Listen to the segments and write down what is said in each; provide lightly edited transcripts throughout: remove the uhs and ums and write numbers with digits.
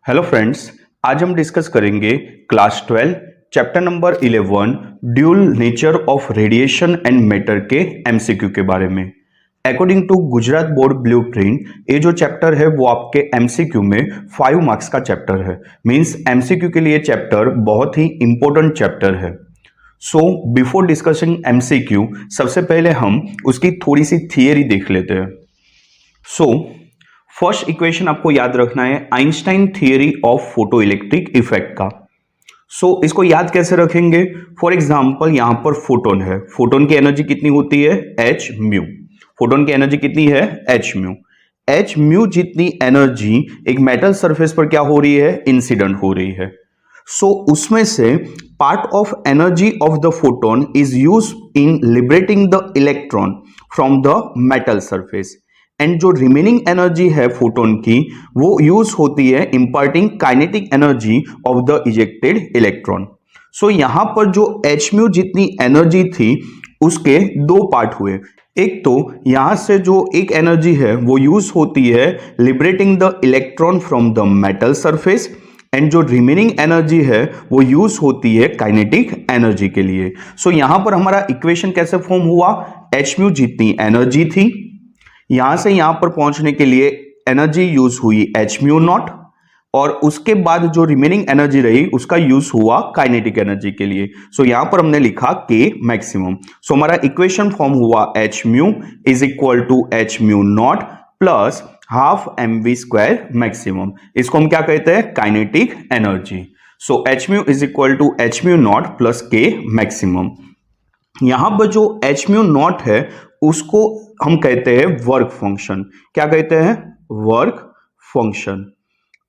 Hello friends, आज हम discuss करेंगे class 12 chapter number 11 dual nature of radiation and matter के एमसीक्यू के बारे में। According to Gujarat board blueprint, ये जो चैप्टर है वो आपके एमसीक्यू में 5 मार्क्स का चैप्टर है। मींस एमसीक्यू के लिए चैप्टर बहुत ही इंपॉर्टेंट चैप्टर है। सो बिफोर डिस्कसिंग एमसीक्यू, सबसे पहले हम उसकी थोड़ी सी थियरी देख लेते हैं। फर्स्ट इक्वेशन आपको याद रखना है Einstein theory of photo electric effect का। इसको याद कैसे रखेंगे? फॉर एग्जांपल यहां पर फोटोन है, फोटोन की एनर्जी कितनी होती है? H mu. फोटोन की एनर्जी कितनी है? H mu. एच म्यू जितनी एनर्जी एक मेटल सरफेस पर क्या हो रही है? इंसिडेंट हो रही है। उसमें से part of energy of the photon is use in liberating the electron from the metal surface, and जो रिमेनिंग एनर्जी है फोटोन की वो यूज होती है imparting kinetic energy of the ejected electron. यहां पर जो एच म्यू जितनी एनर्जी थी उसके दो पार्ट हुए। एक तो यहां से जो एक एनर्जी है वो यूज होती है liberating the electron from the metal surface, and जो रिमेनिंग एनर्जी है वो यूज होती है काइनेटिक एनर्जी के लिए। यहां पर हमारा इक्वेशन कैसे फॉर्म हुआ? एच म्यू जितनी एनर्जी थी, यहां से यहां पर पहुंचने के लिए एनर्जी यूज हुई एच म्यू नॉट, और उसके बाद जो रिमेनिंग एनर्जी रही उसका यूज हुआ काइनेटिक एनर्जी के लिए। यहां पर हमने लिखा के मैक्सिमम। हमारा इक्वेशन फॉर्म हुआ h mu is equal to H mu not plus half M we square maximum. इसको हम क्या कहते हैं? Kinetic energy. H mu is equal to H mu not plus K maximum. यहां पर जो एच म्यू नॉट है उसको हम कहते हैं वर्क फंक्शन। क्या कहते हैं? Work function.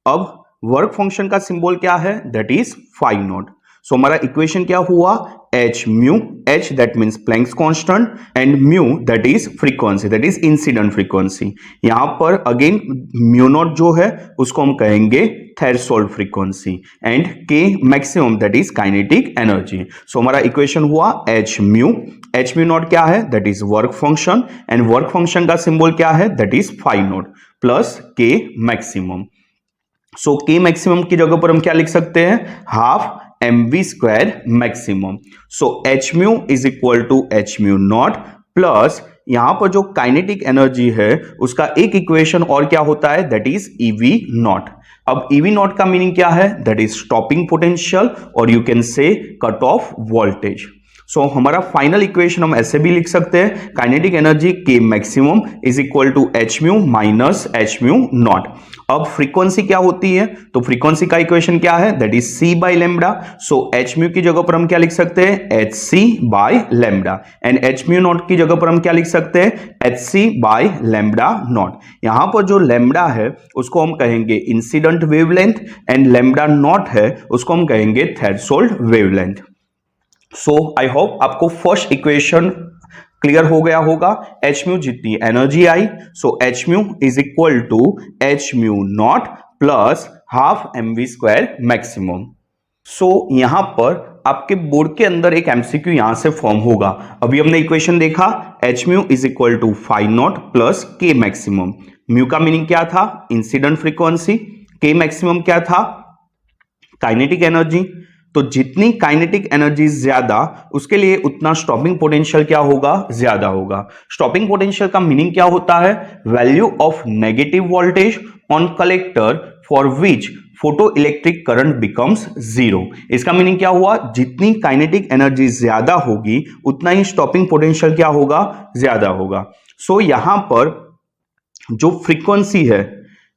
अब वर्क फंक्शन का सिंबल क्या है? That is phi naught. हमारा इक्वेशन क्या हुआ? H mu, h that means Planck's constant, and mu that is frequency, that is incident frequency. यहां पर अगेन म्यू नॉट जो है उसको हम कहेंगे threshold frequency, and K maximum that is kinetic energy. हमारा इक्वेशन हुआ एच म्यू नॉट क्या है? That is work function, and work function का सिंबल क्या है? That is phi not plus K maximum. K maximum की जगह पर हम क्या लिख सकते हैं? Half M we square maximum. H mu is equal to H mu not plus यहां पर जो काइनेटिक एनर्जी है उसका एक इक्वेशन और क्या होता है? That is EV not. अब ईवी नॉट का मीनिंग क्या है? दैट इज स्टॉपिंग पोटेंशियल, और you can say cut off voltage. हमारा फाइनल इक्वेशन हम ऐसे भी लिख सकते हैं kinetic energy K maximum is equal to H mu minus h mu naught. अब फ्रीक्वेंसी क्या होती है? तो फ्रीक्वेंसी का इक्वेशन क्या है? That is c by lambda. H mu की जगह पर हम क्या लिख सकते हैं? H c by lambda, and h mu naught की जगह पर हम क्या लिख सकते हैं? H c by lambda naught. यहां पर जो लेमडा है उसको हम कहेंगे incident wavelength, and lambda naught है उसको हम कहेंगे थ्रेशोल्ड वेवलेंथ। आई होप आपको फर्स्ट इक्वेशन क्लियर हो गया होगा। एच म्यू जितनी एनर्जी आई, h mu is equal to H mu not plus half M we square maximum. यहां पर आपके बोर्ड के अंदर एक एमसीक्यू यहां से फॉर्म होगा। अभी हमने इक्वेशन देखा h mu is equal to phi not plus K maximum. Mu का मीनिंग क्या था? Incident frequency. के मैक्सिमम क्या था? Kinetic energy. तो जितनी काइनेटिक एनर्जी ज्यादा उसके लिए उतना स्टॉपिंग पोटेंशियल क्या होगा? ज्यादा होगा। स्टॉपिंग पोटेंशियल का मीनिंग क्या होता है? Value of negative voltage on collector for which photo electric current becomes zero. इसका मीनिंग क्या हुआ? जितनी काइनेटिक एनर्जी ज्यादा होगी उतना ही स्टॉपिंग पोटेंशियल क्या होगा? ज्यादा होगा। यहां पर जो फ्रीक्वेंसी है,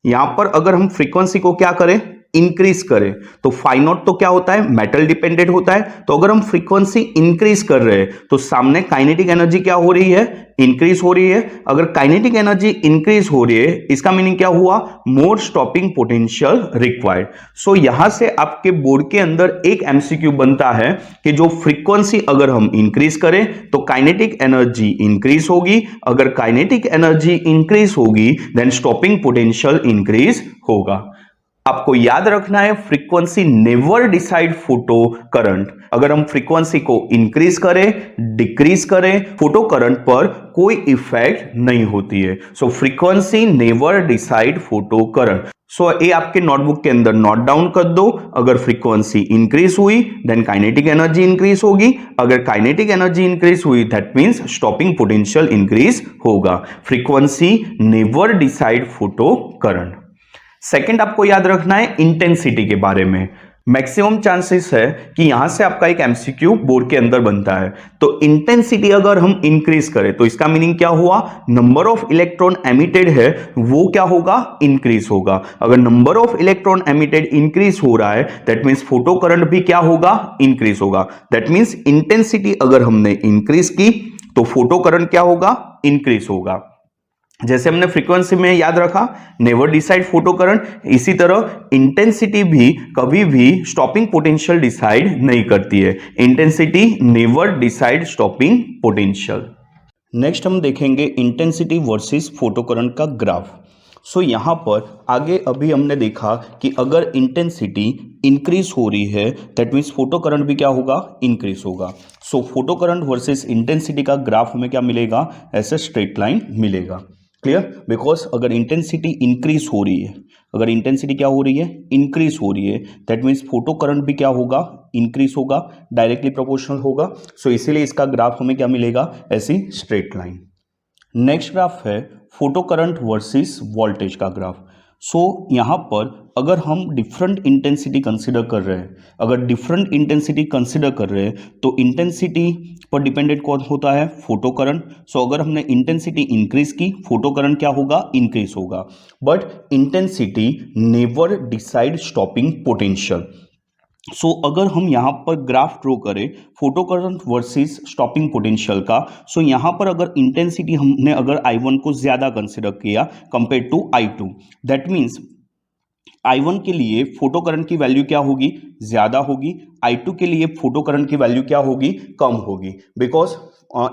यहां पर अगर हम फ्रीक्वेंसी को क्या करें? इंक्रीज करें, तो फाई नॉट तो क्या होता है? मेटल डिपेंडेंट होता है। तो अगर हम फ्रीक्वेंसी इंक्रीज कर रहे हैं तो सामने काइनेटिक एनर्जी क्या हो रही है? इंक्रीज हो रही है। अगर काइनेटिक एनर्जी इंक्रीज हो रही है इसका मीनिंग क्या हुआ? मोर स्टॉपिंग पोटेंशियल रिक्वायर्ड। यहां से आपके बोर्ड के अंदर एक एमसीक्यू बनता है कि जो फ्रीक्वेंसी अगर हम इंक्रीज करें तो काइनेटिक एनर्जी इंक्रीज होगी, अगर काइनेटिक एनर्जी इंक्रीज होगी देन स्टॉपिंग पोटेंशियल इंक्रीज होगा। आपको याद रखना है frequency never decide photo current. अगर हम फ्रीक्वेंसी को इंक्रीज करें, डिक्रीज करें, फोटो करंट पर कोई इफेक्ट नहीं होती है। Frequency never decide photo current. So ये आपके नोटबुक के अंदर नोट डाउन कर दो। अगर फ्रीक्वेंसी इंक्रीज हुई देन काइनेटिक एनर्जी इंक्रीज होगी, अगर काइनेटिक एनर्जी इंक्रीज हुई that means stopping potential increase होगा। Frequency never decide photo current. Second आपको याद रखना है इंटेंसिटी के बारे में। मैक्सिमम चांसेस है कि यहां से आपका एक एमसीक्यू बोर्ड के अंदर बनता है। तो इंटेंसिटी अगर हम इंक्रीज करें तो इसका मीनिंग क्या हुआ, नंबर ऑफ इलेक्ट्रॉन एमिटेड है वो क्या होगा, इंक्रीज होगा। अगर number of electron emitted increase हो रहा है दैट मींस फोटो करंट भी क्या होगा, इंक्रीज होगा। दैट मींस इंटेंसिटी अगर हमने इंक्रीज की तो फोटो करंट क्या होगा, इंक्रीज होगा। जैसे हमने फ्रीक्वेंसी में याद रखा नेवर डिसाइड फोटो करंट, इसी तरह इंटेंसिटी भी कभी भी स्टॉपिंग पोटेंशियल डिसाइड नहीं करती है। Intensity never decide stopping potential. Next हम देखेंगे इंटेंसिटी वर्सेस फोटो करंट का ग्राफ। सो यहां पर आगे अभी हमने देखा कि अगर इंटेंसिटी इंक्रीज हो रही है दैट मीन्स फोटो करंट भी क्या होगा, इंक्रीज होगा। So photo current versus intensity का ग्राफ हमें क्या मिलेगा, ऐसे स्ट्रेट लाइन मिलेगा। क्लियर, बिकॉज अगर इंटेंसिटी इंक्रीज हो रही है, अगर इंटेंसिटी क्या हो रही है, इंक्रीज हो रही है, दैट मीन्स फोटो करंट भी क्या होगा, इंक्रीज होगा, डायरेक्टली प्रोपोर्शनल होगा। सो इसीलिए इसका ग्राफ हमें क्या मिलेगा, ऐसी स्ट्रेट लाइन। नेक्स्ट ग्राफ है फोटो करंट वर्सेस वोल्टेज का ग्राफ। सो यहां पर अगर हम डिफरेंट इंटेंसिटी कंसिडर कर रहे हैं, अगर डिफरेंट इंटेंसिटी कंसिडर कर रहे हैं तो इंटेंसिटी पर डिपेंडेंट कौन होता है, फोटो करंट। सो अगर हमने इंटेंसिटी इंक्रीज की फोटो करंट क्या होगा, इंक्रीज होगा। But intensity never decide stopping potential. So अगर हम यहां पर ग्राफ ड्रॉ करें photo current versus stopping potential का, सो यहां पर अगर इंटेंसिटी हमने अगर I1 को ज्यादा कंसिडर किया compare to I2, that means I1 के लिए फोटो करंट की वैल्यू क्या होगी, ज्यादा होगी। I2 के लिए फोटो करंट की वैल्यू क्या होगी, कम होगी, because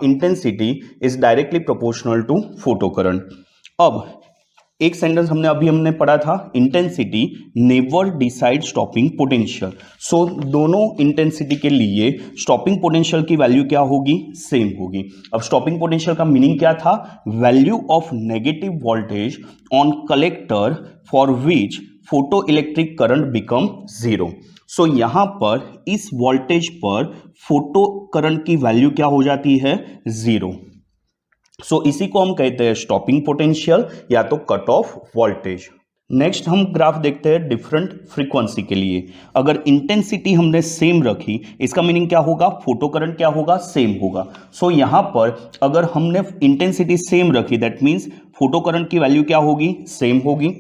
intensity is directly proportional to photo current. अब एक सेंटेंस हमने पढ़ा था, intensity never decide stopping potential. So दोनों इंटेंसिटी के लिए स्टॉपिंग पोटेंशियल की वैल्यू क्या होगी, सेम होगी। अब स्टॉपिंग पोटेंशियल का मीनिंग क्या था, value of negative voltage on collector for which photo electric current become zero. So यहां पर इस वोल्टेज पर फोटो करंट की वैल्यू क्या हो जाती है, जीरो। सो इसी को हम कहते हैं स्टॉपिंग पोटेंशियल या तो कट ऑफ वोल्टेज। नेक्स्ट हम ग्राफ देखते हैं डिफरेंट फ्रीक्वेंसी के लिए। अगर इंटेंसिटी हमने सेम रखी इसका मीनिंग क्या होगा, फोटो करंट क्या होगा, सेम होगा। सो यहां पर अगर हमने इंटेंसिटी सेम रखी दैट मींस फोटो करंट की वैल्यू क्या होगी, सेम होगी।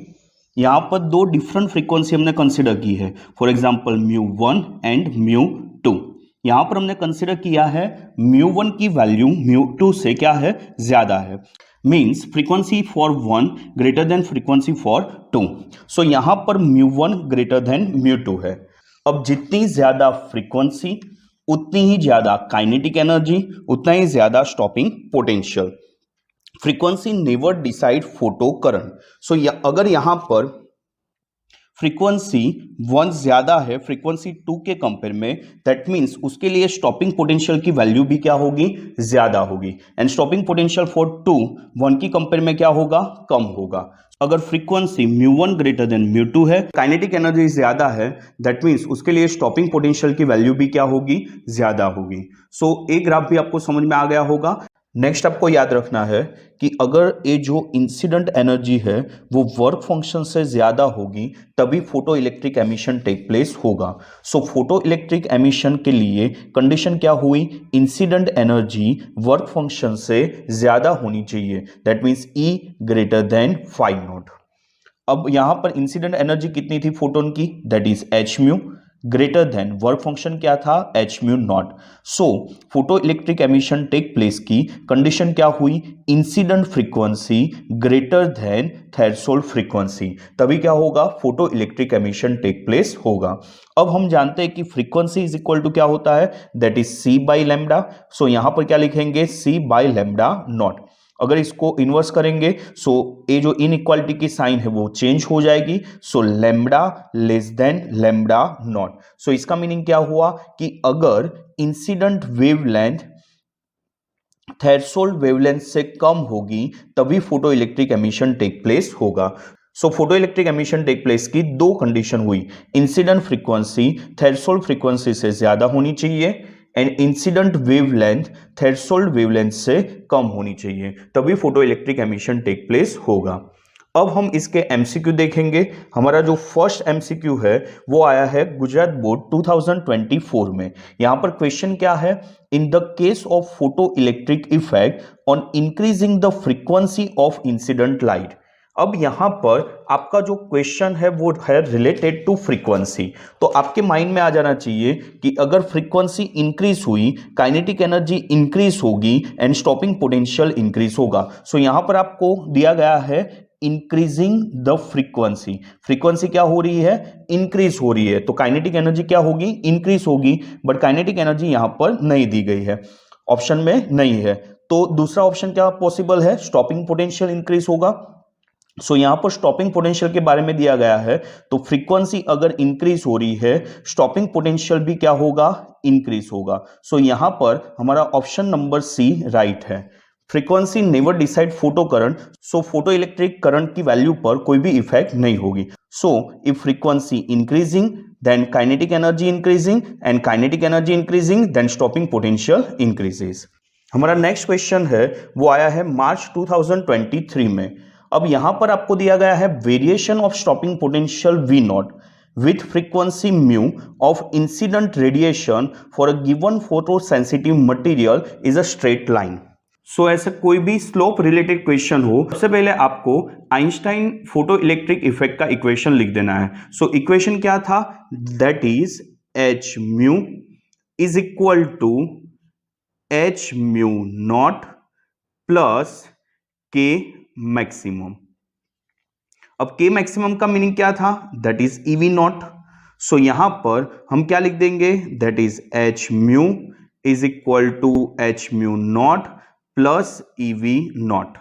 यहां पर दो डिफरेंट फ्रीक्वेंसी हमने कंसिडर की है, फॉर एग्जांपल μ1 एंड μ2। यहां पर हमने कंसिडर किया है μ1 की वैल्यू μ2 से क्या है, ज्यादा है, means frequency for 1 greater than frequency for 2। सो यहां पर μ1 ग्रेटर देन μ2 है। अब जितनी ज्यादा फ्रीक्वेंसी उतनी ही ज्यादा काइनेटिक एनर्जी, उतना ही ज्यादा stopping potential. Frequency never decide photo current. So अगर यहां पर फ्रीक्वेंसी 1 ज्यादा है फ्रीक्वेंसी 2 के कंपेयर में, दैट मींस उसके लिए स्टॉपिंग पोटेंशियल की वैल्यू भी क्या होगी, ज्यादा होगी। एंड स्टॉपिंग पोटेंशियल फॉर 2 1 की कंपेयर में क्या होगा, कम होगा। अगर फ्रीक्वेंसी μ1 ग्रेटर देन μ2 है, काइनेटिक एनर्जी ज्यादा है, दैट मींस उसके लिए स्टॉपिंग पोटेंशियल की वैल्यू भी क्या होगी, ज्यादा होगी। सो एक ग्राफ भी आपको समझ में आ गया होगा। नेक्स्ट आपको याद रखना है कि अगर ये जो इंसिडेंट एनर्जी है वो वर्क फंक्शन से ज्यादा होगी तभी photo electric emission take place होगा। सो फोटो इलेक्ट्रिक एमिशन के लिए कंडीशन क्या हुई, इंसिडेंट एनर्जी वर्क फंक्शन से ज्यादा होनी चाहिए, that means E greater than 5 naught. अब यहां पर इंसिडेंट एनर्जी कितनी थी फोटोन की, that is h mu greater than work function क्या था, h mu naught. So photo electric emission take place की कंडीशन क्या हुई, incident frequency greater than threshold frequency, तभी क्या होगा, photo electric emission take place होगा। अब हम जानते हैं कि फ्रीक्वेंसी इज इक्वल टू क्या होता है, that is c by lambda. So यहां पर क्या लिखेंगे, c बाई लैम्डा नॉट। अगर इसको इन्वर्स करेंगे सो ये जो इनइक्वालिटी की साइन है वो चेंज हो जाएगी। So lambda less than lambda naught. So इसका मीनिंग क्या हुआ कि अगर इंसिडेंट वेवलेंथ थ्रेशोल्ड वेवलेंथ से कम होगी तभी photo electric emission take place होगा। So photo electric emission take place की दो कंडीशन हुई, इंसिडेंट फ्रीक्वेंसी थ्रेशोल्ड फ्रीक्वेंसी से ज्यादा होनी चाहिए and incident wavelength threshold wavelength से कम होनी चाहिए, तभी photo electric emission take place होगा। अब हम इसके एमसीक्यू देखेंगे। हमारा जो फर्स्ट एमसीक्यू है वो आया है गुजरात बोर्ड 2024 में। यहां पर क्वेश्चन क्या है, in the case of photo electric effect on increasing the frequency of incident light. अब यहां पर आपका जो क्वेश्चन है वो है रिलेटेड टू फ्रीक्वेंसी, तो आपके माइंड में आ जाना चाहिए कि अगर फ्रीक्वेंसी इंक्रीज हुई काइनेटिक एनर्जी इंक्रीज होगी एंड स्टॉपिंग पोटेंशियल इंक्रीज होगा। सो यहां पर आपको दिया गया है इंक्रीजिंग द फ्रीक्वेंसी, फ्रीक्वेंसी क्या हो रही है, इंक्रीज हो रही है, तो काइनेटिक एनर्जी क्या होगी, इंक्रीज होगी, बट काइनेटिक एनर्जी यहां पर नहीं दी गई है, ऑप्शन में नहीं है। तो दूसरा ऑप्शन क्या पॉसिबल है, स्टॉपिंग पोटेंशियल इंक्रीज होगा। सो यहां पर स्टॉपिंग पोटेंशियल के बारे में दिया गया है, तो फ्रीक्वेंसी अगर इंक्रीज हो रही है स्टॉपिंग पोटेंशियल भी क्या होगा, इंक्रीज होगा। सो यहां पर हमारा ऑप्शन नंबर सी राइट है। Frequency never decide photo current, so photo electric current की वैल्यू पर कोई भी इफेक्ट नहीं होगी। So if frequency increasing then kinetic energy increasing and kinetic energy increasing then stopping potential increases. हमारा next question है वो आया है मार्च 2023 में। अब यहां पर आपको दिया गया है variation of stopping potential v naught with frequency mu of incident radiation for a given photosensitive material is a straight line। सो ऐसे कोई भी स्लोप रिलेटेड क्वेश्चन हो, सबसे पहले आपको आइंस्टाइन फोटो इलेक्ट्रिक इफेक्ट का इक्वेशन लिख देना है। सो इक्वेशन क्या था, that is H mu is equal to H mu not plus K maximum. अब के मैक्सिमम का मीनिंग क्या था, that is EV not. So यहां पर हम क्या लिख देंगे, that is H mu is equal to H mu not plus EV not.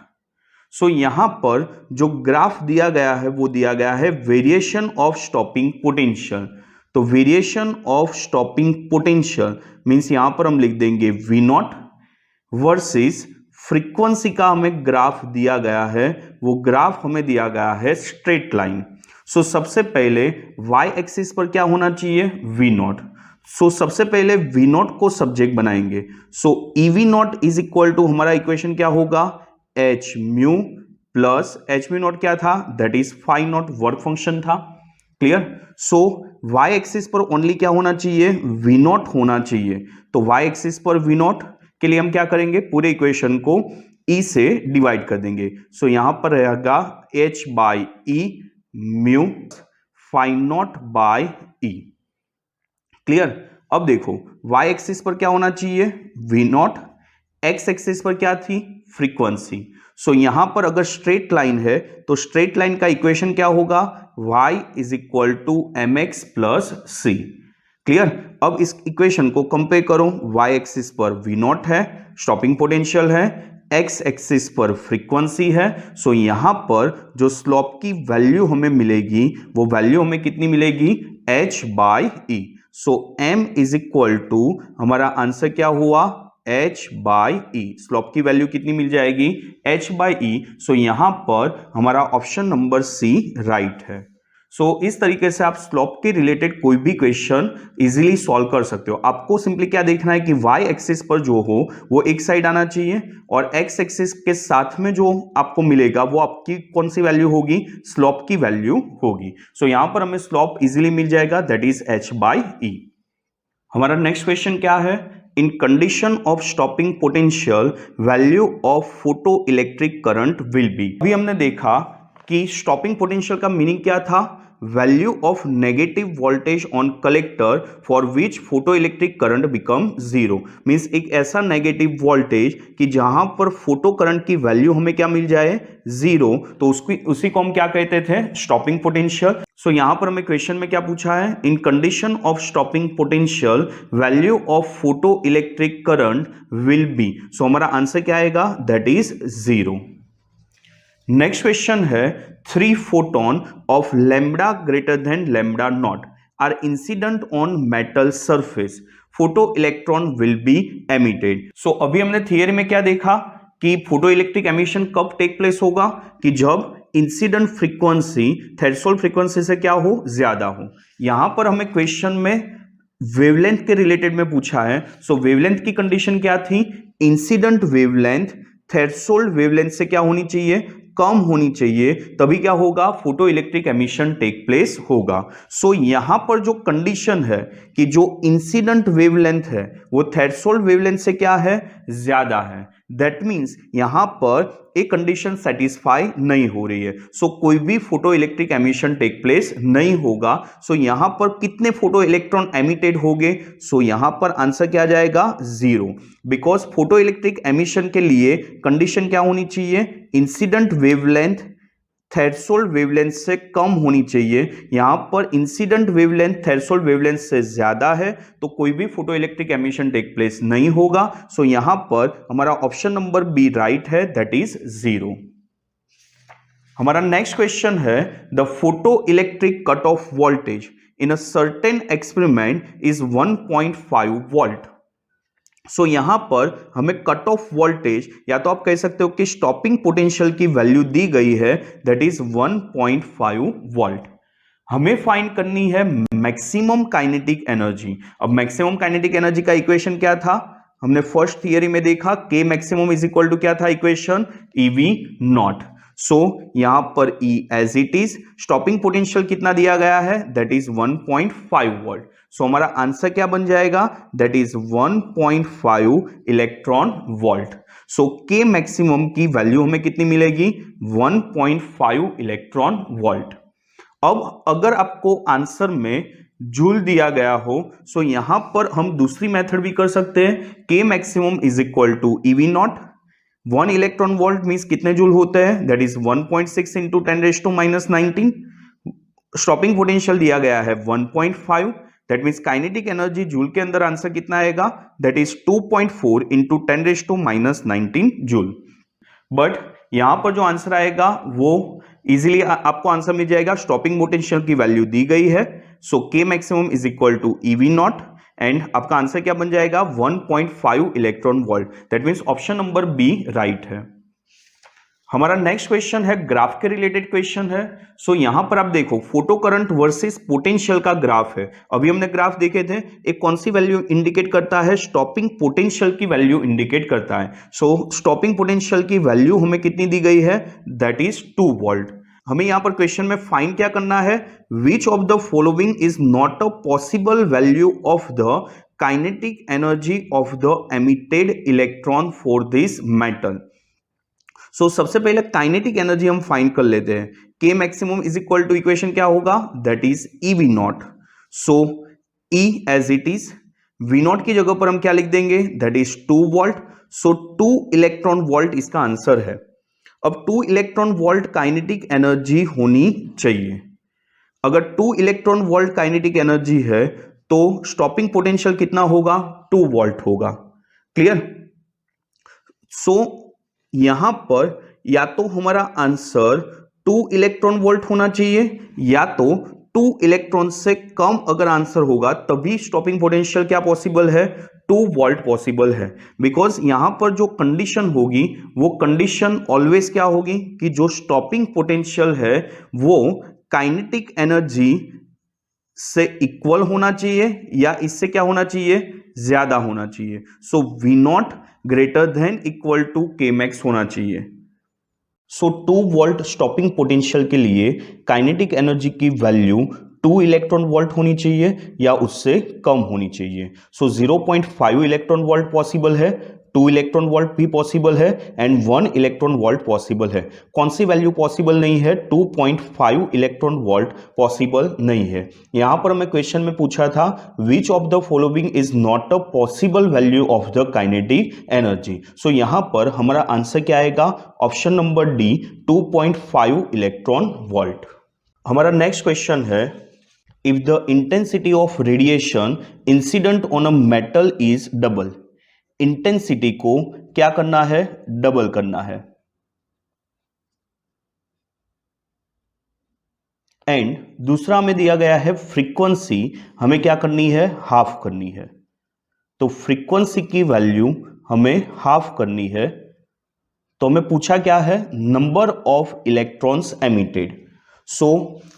So यहां पर जो ग्राफ दिया गया है वो दिया गया है वेरिएशन ऑफ स्टॉपिंग पोटेंशियल। तो variation of stopping potential means यहां पर हम लिख देंगे वी नॉट वर्सेस फ्रीक्वेंसी का हमें ग्राफ दिया गया है, वो ग्राफ हमें दिया गया है स्ट्रेट लाइन। सो सबसे पहले y एक्सिस पर क्या होना चाहिए, वी नॉट। सो सबसे पहले वी नॉट को सब्जेक्ट बनाएंगे। So EV naught is equal to हमारा इक्वेशन क्या होगा, H mu plus H mu naught क्या था, that is phi naught work function था। क्लियर। सो y एक्सिस पर ओनली क्या होना चाहिए, वी नॉट होना चाहिए। तो y एक्सिस पर वी नॉट के लिए हम क्या करेंगे, पूरे इक्वेशन को e से डिवाइड कर देंगे। सो यहां पर रहेगा h by e mu phi naught by e. Clear. अब देखो y एक्सिस पर क्या होना चाहिए, वी नॉट, x एक्सिस पर क्या थी, फ्रीक्वेंसी। सो यहां पर अगर स्ट्रेट लाइन है तो स्ट्रेट लाइन का इक्वेशन क्या होगा, y is equal to m x plus c. Clear. अब इस इक्वेशन को कंपेयर करो, y एक्सिस पर वी नॉट है, स्टॉपिंग पोटेंशियल है, x एक्सिस पर फ्रीक्वेंसी है। सो यहां पर जो स्लोप की वैल्यू हमें मिलेगी वो वैल्यू हमें कितनी मिलेगी, h by e. So m is equal to हमारा आंसर क्या हुआ, h बाई ई। स्लोप की वैल्यू कितनी मिल जाएगी, h बाई ई। सो यहां पर हमारा ऑप्शन नंबर सी राइट है। सो इस तरीके से आप स्लोप के रिलेटेड कोई भी क्वेश्चन इजीली सॉल्व कर सकते हो। आपको सिंपली क्या देखना है कि y एक्सिस पर जो हो वो एक साइड आना चाहिए और x एक्सिस के साथ में जो आपको मिलेगा वो आपकी कौन सी वैल्यू होगी, स्लोप की वैल्यू होगी। सो यहां पर हमें स्लोप इजीली मिल जाएगा, that is h by E. हमारा नेक्स्ट क्वेश्चन क्या है, in condition of stopping potential value of photo electric current will be. अभी हमने देखा कि स्टॉपिंग पोटेंशियल का मीनिंग क्या था, value of negative voltage on collector for which photo electric current become zero. Means एक ऐसा नेगेटिव वोल्टेज कि जहां पर फोटो करंट की वैल्यू हमें क्या मिल जाए, जीरो, तो उसी को हम क्या कहते थे, स्टॉपिंग पोटेंशियल। सो यहां पर हमें क्वेश्चन में क्या पूछा है, in condition of stopping potential value of photo electric current will be. So हमारा आंसर क्या आएगा, that is zero. Next question है, 3 photon of lambda greater than lambda naught are incident on metal surface, photo electron will be emitted. So अभी हमने theory में क्या देखा कि फोटो इलेक्ट्रिक एमिशन कब टेक प्लेस होगा, कि जब इंसिडेंट फ्रीक्वेंसी थ्रेशोल्ड फ्रीक्वेंसी से क्या हो, ज्यादा हो। यहां पर हमें क्वेश्चन में वेवलेंथ के रिलेटेड में पूछा है। सो वेवलेंथ की कंडीशन क्या थी, इंसिडेंट वेवलेंथ थ्रेशोल्ड वेवलेंथ से क्या होनी चाहिए, कम होनी चाहिए, तभी क्या होगा, photo electric emission take place होगा। सो यहां पर जो कंडीशन है कि जो इंसिडेंट वेवलेंथ है वो थ्रेशोल्ड वेवलेंथ से क्या है, ज्यादा है, दैट मींस यहां पर एक कंडीशन सेटिस्फाई नहीं हो रही है। सो कोई भी photo electric emission take place नहीं होगा। सो यहां पर कितने फोटो इलेक्ट्रॉन एमिटेड होंगे, सो यहां पर आंसर क्या आ जाएगा, 0, बिकॉज फोटो इलेक्ट्रिक एमिशन के लिए कंडीशन क्या होनी चाहिए, इंसिडेंट वेवलेंथ थ्रेशोल्ड वेवलेंथ से कम होनी चाहिए। यहां पर इंसिडेंट वेवलेंथ थ्रेशोल्ड वेवलेंथ से ज्यादा है तो कोई भी photo electric emission take place नहीं होगा। सो यहां पर हमारा ऑप्शन नंबर बी राइट है, दैट इज 0। हमारा नेक्स्ट क्वेश्चन है, the photo electric cut off voltage in a certain experiment is 1.5 volt. So यहां पर हमें कट ऑफ वोल्टेज या तो आप कह सकते हो कि स्टॉपिंग पोटेंशियल की वैल्यू दी गई है, दैट इज 1.5 वोल्ट। हमें फाइंड करनी है मैक्सिमम काइनेटिक एनर्जी। अब मैक्सिमम काइनेटिक एनर्जी का इक्वेशन क्या था, हमने फर्स्ट थियरी में देखा, के मैक्सिमम इज इक्वल टू क्या था इक्वेशन, ईवी नॉट। सो यहां पर E as it is, stopping potential कितना दिया गया है, दैट इज 1.5 वोल्ट। सो हमारा आंसर क्या बन जाएगा, that is 1.5 electron volt. So K maximum की वैल्यू हमें कितनी मिलेगी, 1.5 इलेक्ट्रॉन वोल्ट। अब अगर आपको आंसर में जूल दिया गया हो, सो यहां पर हम दूसरी मेथड भी कर सकते हैं, K maximum is equal to e v naught. 1 electron volt means कितने जूल होते हैं, that is 1.6 into 10⁻⁻19। Stopping potential दिया गया है 1.5, that means kinetic energy joule के अंदर आंसर कितना आएगा, that is 2.4 into 10⁻⁻19 joule. But यहां पर जो आंसर आएगा वो इजीली आपको आंसर मिल जाएगा, स्टॉपिंग पोटेंशियल की वैल्यू दी गई है। So K maximum is equal to e v naught and आपका आंसर क्या बन जाएगा, 1.5 electron volt. That means option number B right है। हमारा नेक्स्ट क्वेश्चन है, ग्राफ के रिलेटेड क्वेश्चन है। सो यहां पर आप देखो फोटो करंट वर्सेस पोटेंशियल का ग्राफ है। अभी हमने ग्राफ देखे थे, एक कौन सी वैल्यू इंडिकेट करता है, स्टॉपिंग पोटेंशियल की वैल्यू इंडिकेट करता है। सो स्टॉपिंग पोटेंशियल की वैल्यू हमें कितनी दी गई है, दैट इज 2 वोल्ट। हमें यहां पर क्वेश्चन में फाइंड क्या करना है, which of the following is not a possible value of the kinetic energy of the emitted electron for this metal. So सबसे पहले काइनेटिक एनर्जी हम फाइंड कर लेते हैं, K maximum is equal to equation क्या होगा, that is EV not. So e as it is, v naught की जगह पर हम क्या लिख देंगे, that is 2 volt. So 2 electron volt इसका आंसर है। अब 2 इलेक्ट्रॉन वोल्ट काइनेटिक एनर्जी होनी चाहिए। अगर 2 इलेक्ट्रॉन वोल्ट काइनेटिक एनर्जी है तो स्टॉपिंग पोटेंशियल कितना होगा, 2 वोल्ट होगा। क्लियर। सो यहां पर या तो हमारा आंसर 2 इलेक्ट्रॉन वोल्ट होना चाहिए, या तो 2 इलेक्ट्रॉन से कम अगर आंसर होगा तभी स्टॉपिंग पोटेंशियल क्या पॉसिबल है, 2 वोल्ट पॉसिबल है। बिकॉज यहां पर जो कंडीशन होगी वो कंडीशन ऑलवेज क्या होगी कि जो स्टॉपिंग पोटेंशियल है वो काइनेटिक एनर्जी से इक्वल होना चाहिए या इससे क्या होना चाहिए, ज्यादा होना चाहिए। So v naught greater than equal to K max होना चाहिए। सो 2 वोल्ट स्टॉपिंग पोटेंशियल के लिए काइनेटिक एनर्जी की वैल्यू 2 इलेक्ट्रॉन वोल्ट होनी चाहिए या उससे कम होनी चाहिए। सो 0.5 इलेक्ट्रॉन वोल्ट पॉसिबल है, 2 इलेक्ट्रॉन वोल्ट भी पॉसिबल है एंड 1 इलेक्ट्रॉन वोल्ट पॉसिबल है। कौन सी वैल्यू पॉसिबल नहीं है, 2.5 इलेक्ट्रॉन वोल्ट पॉसिबल नहीं है। यहां पर हमें क्वेश्चन में पूछा था which of the following is not a possible value of the kinetic energy. So यहां पर हमारा आंसर क्या आएगा, option number D 2.5 electron volt. हमारा नेक्स्ट क्वेश्चन है, if the intensity of radiation incident on a metal is double. Intensity को क्या करना है, डबल करना है। एंड दूसरा हमें दिया गया है फ्रीक्वेंसी हमें क्या करनी है, हाफ करनी है। तो फ्रीक्वेंसी की वैल्यू हमें हाफ करनी है, तो हमें पूछा क्या है, number of electrons emitted. So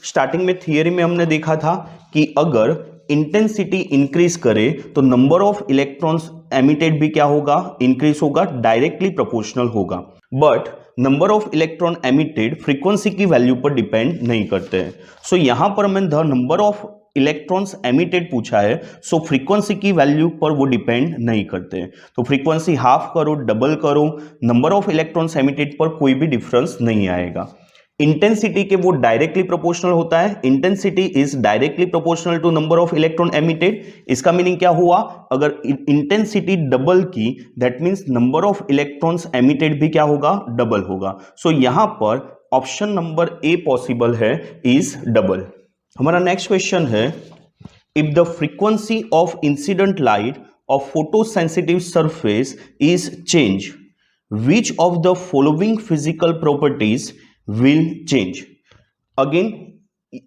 starting में थियरी में हमने देखा था कि अगर इंटेंसिटी इंक्रीज करे तो नंबर ऑफ इलेक्ट्रॉन्स एमिटेड भी क्या होगा, इंक्रीज होगा, डायरेक्टली प्रोपोर्शनल होगा। But number of electron emitted frequency की वैल्यू पर डिपेंड नहीं करते हैं। सो यहां पर हमें the number of electrons emitted पूछा है, सो फ्रीक्वेंसी की वैल्यू पर वो डिपेंड नहीं करते हैं। तो फ्रीक्वेंसी हाफ करो, डबल करो, नंबर ऑफ इलेक्ट्रॉन्स एमिटेड पर कोई भी डिफरेंस नहीं आएगा। इंटेंसिटी के वो डायरेक्टली प्रोपोर्शनल होता है, intensity is directly proportional to number of electron emitted. इसका मीनिंग क्या हुआ, अगर इंटेंसिटी डबल की that means number of electrons emitted भी क्या होगा, डबल होगा। सो यहां पर ऑप्शन नंबर ए पॉसिबल है, इज डबल। हमारा नेक्स्ट क्वेश्चन है, if the frequency of incident light of photo sensitive surface is change, which of the following physical properties will change. Again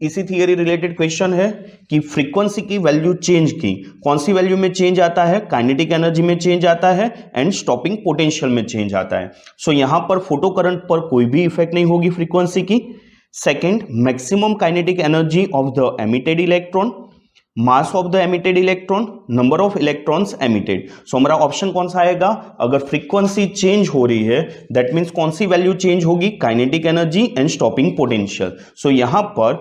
इसी theory related question है कि frequency की value change की, कौन सी value में चेंज आता है, काइनेटिक एनर्जी में चेंज आता है एंड स्टॉपिंग पोटेंशियल में चेंज आता है। सो यहां पर फोटो करंट पर कोई भी इफेक्ट नहीं होगी फ्रीक्वेंसी की। Second, maximum kinetic energy of the emitted electron, mass of the emitted electron, number of electrons emitted. So हमारा ऑप्शन कौन सा आएगा, अगर फ्रीक्वेंसी चेंज हो रही है दैट मींस कौन सी वैल्यू चेंज होगी, kinetic energy and stopping potential. So यहां पर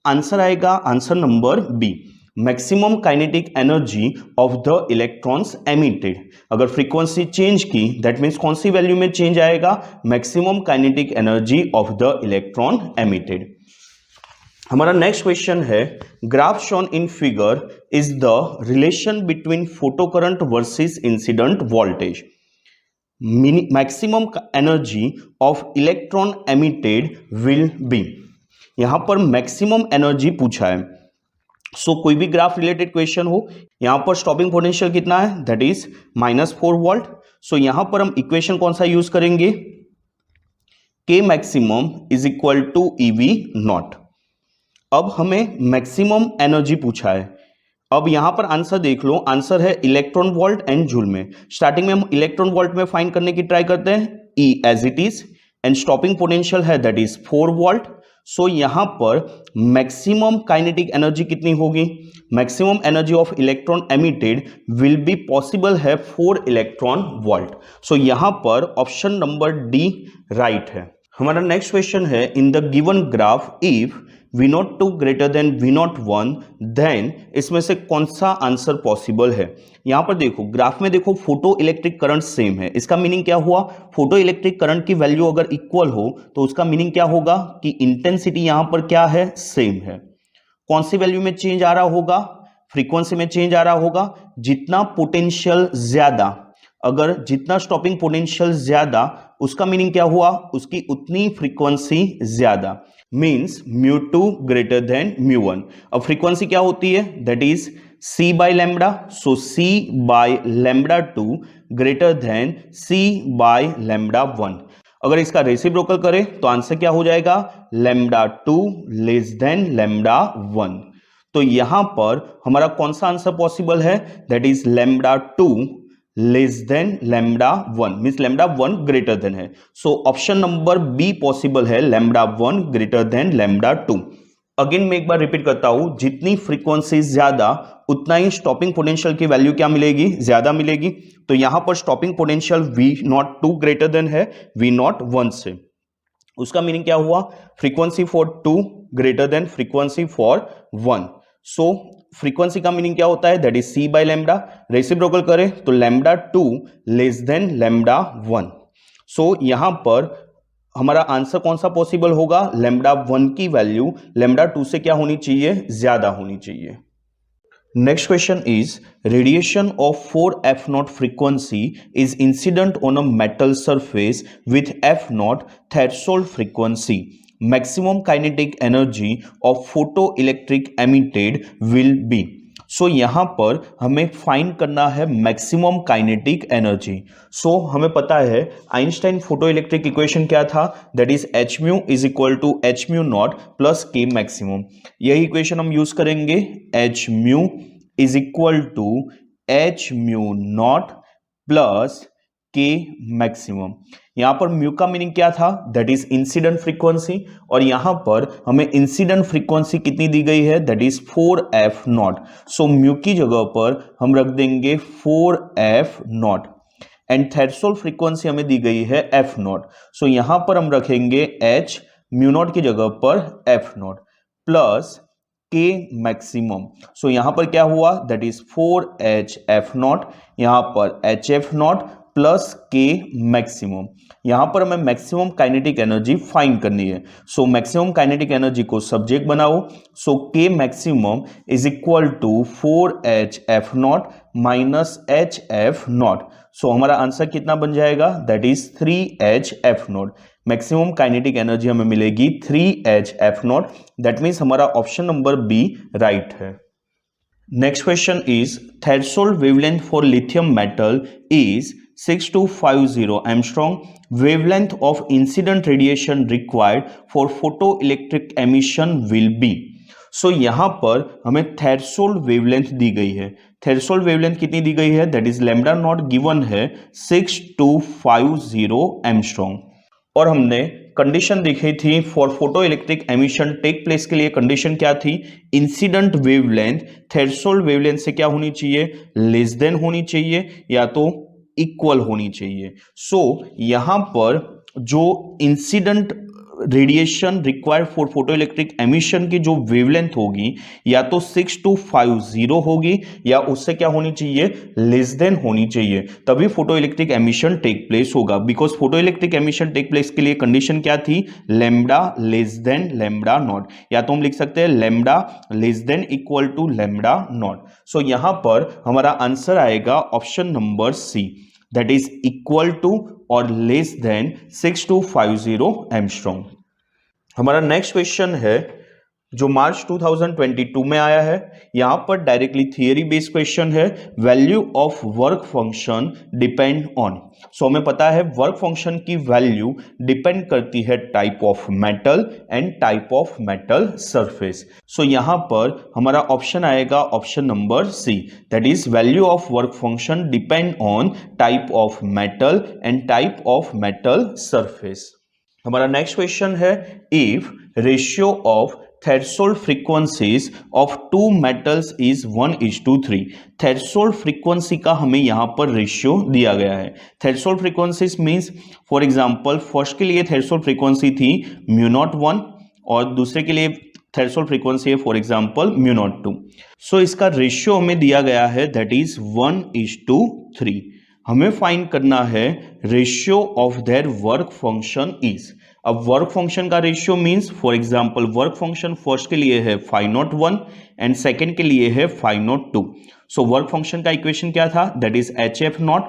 आंसर आएगा answer number B, maximum kinetic energy of the electrons emitted. अगर फ्रीक्वेंसी चेंज की दैट मींस कौन सी वैल्यू में चेंज आएगा, maximum kinetic energy of the electron emitted. हमारा नेक्स्ट क्वेश्चन है, graph shown in figure is the relation between photo current versus incident voltage. Maximum energy of electron emitted will B. यहां पर maximum energy पूछा है। So कोई भी graph related question हो, यहां पर स्टॉपिंग पोटेंशियल कितना है, दैट इज -4 वोल्ट। सो यहां पर हम इक्वेशन कौन सा यूज करेंगे, K maximum is equal to EV not. अब हमें मैक्सिमम एनर्जी पूछा है। अब यहां पर आंसर देख लो, आंसर है इलेक्ट्रॉन वोल्ट एंड जूल में। स्टार्टिंग में हम इलेक्ट्रॉन वोल्ट में फाइंड करने की ट्राई करते हैं, E as it is, and stopping potential है दैट इज 4 वोल्ट। सो यहां पर मैक्सिमम काइनेटिक एनर्जी कितनी होगी, maximum energy of electron emitted will be possible है 4 इलेक्ट्रॉन वोल्ट। सो यहां पर ऑप्शन नंबर डी राइट है। हमारा नेक्स्ट क्वेश्चन है, in the given graph if V02 greater than V01 then, इसमें से कौन सा आंसर पॉसिबल है। यहां पर देखो ग्राफ में देखो फोटो इलेक्ट्रिक करंट सेम है। इसका मीनिंग क्या हुआ, फोटो इलेक्ट्रिक करंट की वैल्यू अगर इक्वल हो तो उसका मीनिंग क्या होगा कि इंटेंसिटी यहां पर क्या है, सेम है। कौन सी वैल्यू में चेंज आ रहा होगा, फ्रीक्वेंसी में चेंज आ रहा होगा। जितना पोटेंशियल ज्यादा, अगर जितना स्टॉपिंग पोटेंशियल ज्यादा, उसका मीनिंग क्या हुआ, उसकी उतनी फ्रीक्वेंसी ज्यादा, मीन्स μ2 ग्रेटर देन μ1। अब फ्रीक्वेंसी क्या होती है, that is C by lambda. So C by lambda 2 greater than C by lambda 1। अगर इसका रेसिप्रोकल करें तो आंसर क्या हो जाएगा, लैम्बडा 2 लेस देन लैम्बडा 1। तो यहां पर हमारा कौन सा आंसर पॉसिबल है, that is lambda 2 less than lambda 1, means lambda 1 greater than है। So option number B possible है, lambda 1 greater than lambda 2। Again मैं एक बार रिपीट करता हूं, जितनी फ्रीक्वेंसी ज्यादा उतना ही स्टॉपिंग पोटेंशियल की वैल्यू क्या मिलेगी, ज्यादा मिलेगी। तो यहां पर stopping potential V02 greater than है V01 से। उसका मीनिंग क्या हुआ, frequency for 2 greater than frequency for 1। So frequency का मीनिंग क्या होता है, that is C by lambda. Reciprocal करें तो lambda 2 less than lambda 1। So यहां पर हमारा आंसर कौन सा पॉसिबल होगा, लैम्बडा 1 की वैल्यू लैम्बडा 2 से क्या होनी चाहिए, ज्यादा होनी चाहिए। Next question is, radiation of 4f0 frequency is incident on a metal surface with f0 threshold frequency. Maximum kinetic energy of photoelectric emitted will be. So यहां पर हमें फाइंड करना है मैक्सिमम काइनेटिक एनर्जी। सो हमें पता है आइंस्टाइन फोटो इलेक्ट्रिक इक्वेशन क्या था, that is h mu is equal to h mu not plus k maximum. यही इक्वेशन हम यूज करेंगे, h mu is equal to h mu not plus k maximum. यहां पर म्यू का meaning क्या था, दैट इज इंसिडेंट फ्रीक्वेंसी, और यहां पर हमें इंसिडेंट फ्रीक्वेंसी कितनी दी गई है, that is 4f0। So mu की जगह पर हम रख देंगे 4f0 एंड थ्रेशोल्ड फ्रीक्वेंसी हमें दी गई है f0। सो यहां पर हम रखेंगे h म्यू नॉट की जगह पर f0 प्लस k मैक्सिमम। सो यहां पर क्या हुआ, दैट इज 4hf0, यहां पर hf0 प्लस k मैक्सिमम। यहां पर हमें मैक्सिमम काइनेटिक एनर्जी फाइंड करनी है। सो मैक्सिमम काइनेटिक एनर्जी को सब्जेक्ट बनाओ। So k maximum is equal to 4hf0 minus hf0। So हमारा आंसर कितना बन जाएगा, that is 3hf0। Maximum kinetic energy हमें मिलेगी 3hf0। दैट मीन्स हमारा ऑप्शन नंबर बी राइट है। Next question is threshold wavelength for lithium metal is 6250 angstrom. Wavelength of incident radiation required for photo electric emission will be. So यहां पर हमें threshold wavelength दी गई है। Threshold wavelength कितनी दी गई है, that is lambda naught given है 6250 एंगस्ट्रॉम। और हमने कंडीशन देखी थी for photo electric emission take place के लिए कंडीशन क्या थी, इंसिडेंट वेवलेंथ थ्रेशोल्ड वेवलेंथ से क्या होनी चाहिए, लेस देन होनी चाहिए या तो इक्वल होनी चाहिए। सो यहां पर जो incident radiation required for photo electric emission की जो वेवलेंथ होगी या तो 6250 होगी या उससे क्या होनी चाहिए, लेस देन होनी चाहिए, तभी photo electric emission take place होगा। Because photo electric emission take place के लिए कंडीशन क्या थी, lambda less than lambda naught, या तो हम लिख सकते हैं lambda less than equal to lambda naught. So यहां पर हमारा आंसर आएगा option number C, that is equal to और लेस देन 6250 एंगस्ट्रॉम। हमारा नेक्स्ट क्वेश्चन है जो मार्च 2022 में आया है। यहां पर डायरेक्टली थियरी बेस्ड क्वेश्चन है, value of work function depend on. So हमें पता है वर्क फंक्शन की वैल्यू डिपेंड करती है type of metal and type of metal surface. So यहां पर हमारा ऑप्शन आएगा option number C, that is value of work function depend on type of metal and type of metal surface. हमारा next question है, if ratio of threshold frequencies of two metals is 1:3। Threshold frequency का हमें यहां पर ratio दिया गया है। Threshold frequencies means for example first के लिए थ्रेशोल्ड फ्रीक्वेंसी थी μ01 और दूसरे के लिए थ्रेशोल्ड फ्रीक्वेंसी है फॉर एग्जांपल μ02। सो इसका रेशियो हमें दिया गया है दैट इज 1:3। हमें फाइंड करना है ratio of their work function is. अब वर्क फंक्शन का ratio means for example work function first के लिए है 501 एंड सेकंड के लिए है 502। सो वर्क फंक्शन का इक्वेशन क्या था, दैट इज hf0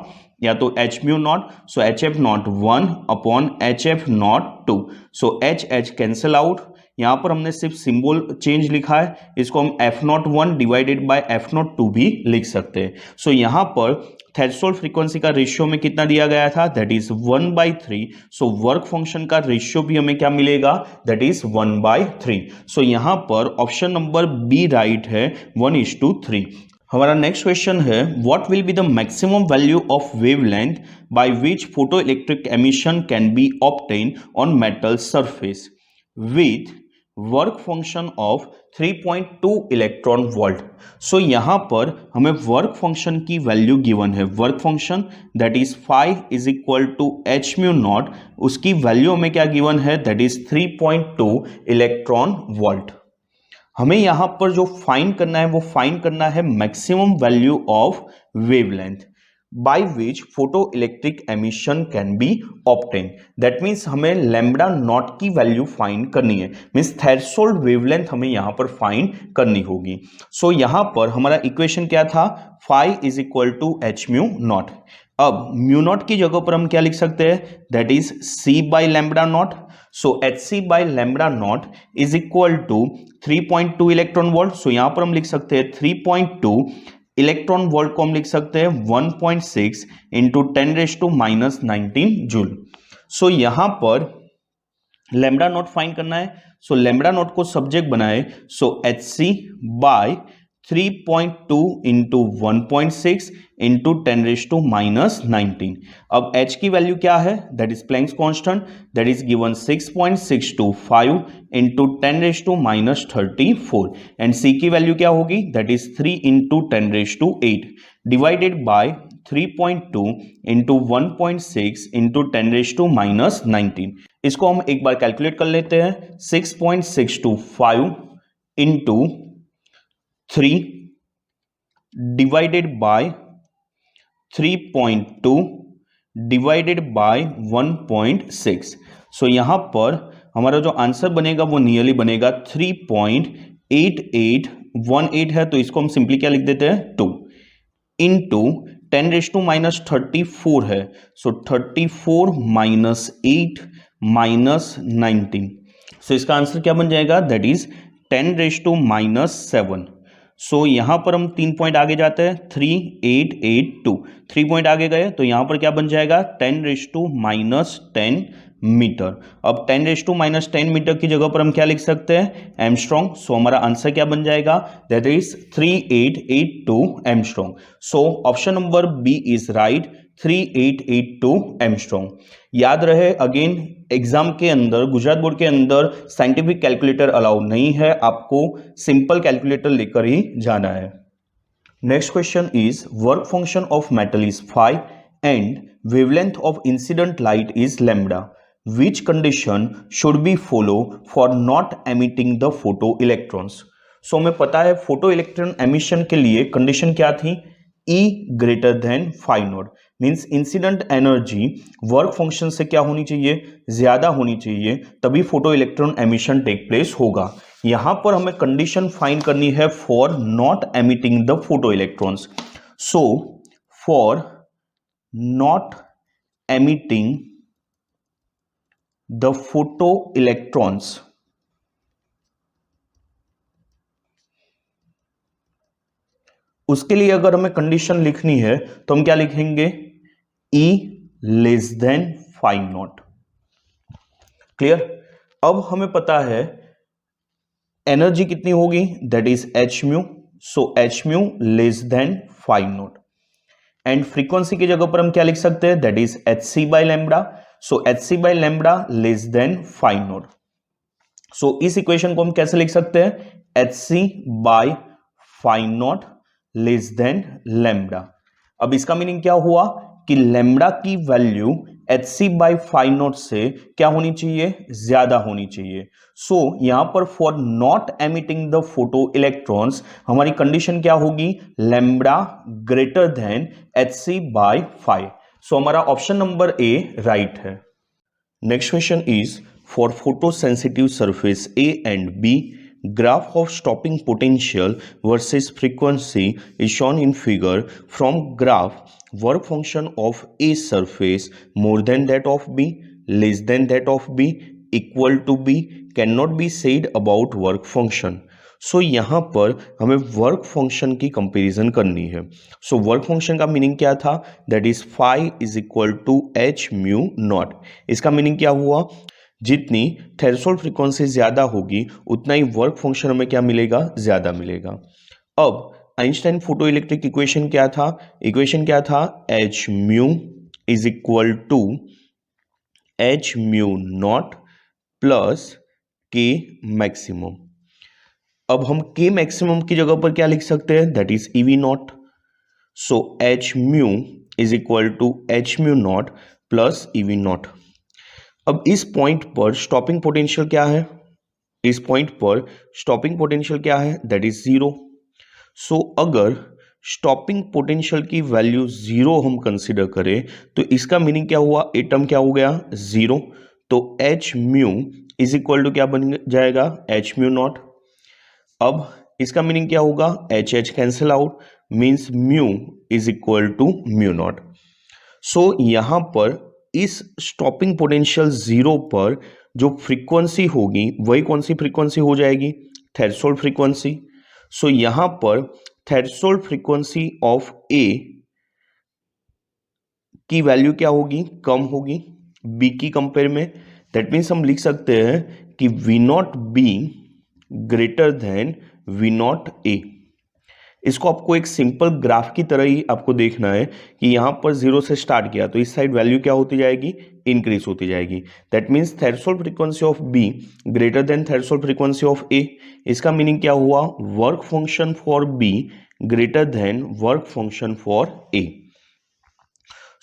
या तो h म्यू नॉट। सो hf0 1 अपॉन hf0 2। सो h कैंसिल आउट। यहां पर हमने सिर्फ सिंबल चेंज लिखा है, इसको हम f01 डिवाइडेड बाय f02 भी लिख सकते हैं। सो यहां पर थ्रेशोल्ड फ्रीक्वेंसी का रेशियो में कितना दिया गया था, that is 1/3। So work function का रेशियो भी हमें क्या मिलेगा, दैट इज 1/3। सो यहां पर ऑप्शन नंबर बी राइट है 1:3। हमारा नेक्स्ट क्वेश्चन है, what will be the maximum value of wavelength by which photo electric emission can be obtain on metal surface with work function of 3.2 electron volt. So यहां पर हमें work function की value given है, work function that is 5 is equal to h mu naught, उसकी value हमें क्या given है, that is 3.2 electron volt. हमें यहां पर जो फाइंड करना है वो फाइंड करना है maximum value of wavelength by which photo electric emission can be obtain. That means हमें लैम्डा नॉट की वैल्यू फाइंड करनी है, मीन्स थ्रेशोल्ड वेवलेंथ हमें यहां पर फाइंड करनी होगी। सो यहां पर हमारा इक्वेशन क्या था, 5 is equal to h mu naught. अब म्यू नॉट की जगह पर हम क्या लिख सकते हैं, that is c by lambda naught. So hc by lambda naught is equal to 3.2 electron volt. So यहां पर हम लिख सकते हैं 3.2 इलेक्ट्रॉन वोल्ट को हम लिख सकते हैं 1.6 इंटू 10⁻⁻19 जूल। सो यहां पर लैम्डा नॉट फाइंड करना है। सो लैम्डा नॉट को सब्जेक्ट बनाए, सो hc बाय 3.2 इंटू 1.6 इंटू 10⁻⁻19। अब h की वैल्यू क्या है? That is Planck's constant, that is given 6.625 into 10⁻34 and c की वैल्यू क्या होगी? That is 3 into 10⁸ divided by 3.2 into 1.6 into 10⁻⁻19। इसको हम एक बार कैलकुलेट कर लेते हैं। 6.625 into 3 divided by 3.2 divided by 1.6। सो यहां पर हमारा जो आंसर बनेगा वो नियरली बनेगा 3.8818 है, तो इसको हम सिंपली क्या लिख देते हैं? 2 इंटू 10⁻34 है, सो 34 माइनस 8 माइनस 19। सो इसका आंसर क्या बन जाएगा? That is 10⁻⁻7। सो यहां पर हम 3 पॉइंट आगे जाते हैं, 3882 3 पॉइंट आगे गए तो यहां पर क्या बन जाएगा? 10⁻10 मीटर। अब 10⁻10 मीटर की जगह पर हम क्या लिख सकते हैं? एमस्ट्रॉन्ग। सो हमारा आंसर क्या बन जाएगा? That is 3882 angstrom. So option number B is right, 3882 angstrom. याद रहे अगेन, एग्जाम के अंदर, गुजरात बोर्ड के अंदर साइंटिफिक कैलकुलेटर अलाउ नहीं है, आपको सिंपल कैलकुलेटर लेकर ही जाना है। Next question is work function of metal is 5 and wavelength of incident light is lambda. Which condition should be follow for not emitting the photo electrons? So हमें पता है photo electron emission के लिए condition क्या थी? E greater than 5 naught, means incident energy work function से क्या होनी चाहिए? ज्यादा होनी चाहिए, तभी photo electron emission take place होगा। यहां पर हमें कंडीशन फाइंड करनी है for not emitting the photo electrons. So for not emitting the photoelectrons, उसके लिए अगर हमें कंडीशन लिखनी है तो हम क्या लिखेंगे? E less than 5 naught. Clear? अब हमें पता है एनर्जी कितनी होगी? That is h mu. So h mu less than 5 naught and frequency की जगह पर हम क्या लिख सकते हैं? That is hc by lambda. So hc by lambda less than 5 naught. So इस इक्वेशन को हम कैसे लिख सकते हैं? hc by 5 naught less than lambda. अब इसका मीनिंग क्या हुआ कि लैम्बडा की वैल्यू hc बाय 5 नॉट से क्या होनी चाहिए? ज्यादा होनी चाहिए। सो यहां पर for not emitting the photo electrons हमारी कंडीशन क्या होगी? Lambda greater than hc by 5। So हमारा ऑप्शन नंबर ए राइट है। Next question is for photo sensitive surface A and B, graph of stopping potential versus frequency is shown in figure. From graph, work function of A surface more than that of B, less than that of B, equal to B cannot be said about work function. So यहाँ पर हमें work function की comparison करनी है। So work function का meaning क्या था? That is phi is equal to H mu naught. इसका मीनिंग क्या हुआ? जितनी थ्रेशोल्ड फ्रीक्वेंसी ज्यादा होगी उतना ही वर्क फंक्शन हमें क्या मिलेगा? ज्यादा मिलेगा। अब आइंस्टाइन फोटो इलेक्ट्रिक इक्वेशन क्या था? इक्वेशन क्या था? H mu is equal to H mu not plus K maximum. अब हम के मैक्सिमम की जगह पर क्या लिख सकते हैं? That is EV not. So H mu is equal to H mu not plus EV not. अब इस पॉइंट पर स्टॉपिंग पोटेंशियल क्या है? इस पॉइंट पर स्टॉपिंग पोटेंशियल क्या है? That is 0। सो अगर स्टॉपिंग पोटेंशियल की वैल्यू 0 हम कंसीडर करें तो इसका मीनिंग क्या हुआ? एटम क्या हो गया? 0। तो H mu is equal to क्या बन जाएगा? H mu naught. अब इसका मीनिंग क्या होगा? H H cancel out, means mu is equal to mu naught. So यहां पर इस स्टॉपिंग पोटेंशियल 0 पर जो फ्रीक्वेंसी होगी वही कौन सी फ्रीक्वेंसी हो जाएगी? Threshold frequency. सो यहां पर थ्रेशोल्ड फ्रीक्वेंसी ऑफ ए की वैल्यू क्या होगी? कम होगी बी की कंपेयर में। दैट मीन्स हम लिख सकते हैं कि V not B greater than V not A. इसको आपको एक सिंपल ग्राफ की तरह ही आपको देखना है कि यहाँ पर 0 से स्टार्ट किया तो इस साइड वैल्यू क्या होती जाएगी, इंक्रीज होती जाएगी। That means threshold frequency of B greater than threshold frequency of A. इसका मीनिंग क्या हुआ, work function for B greater than work function for A.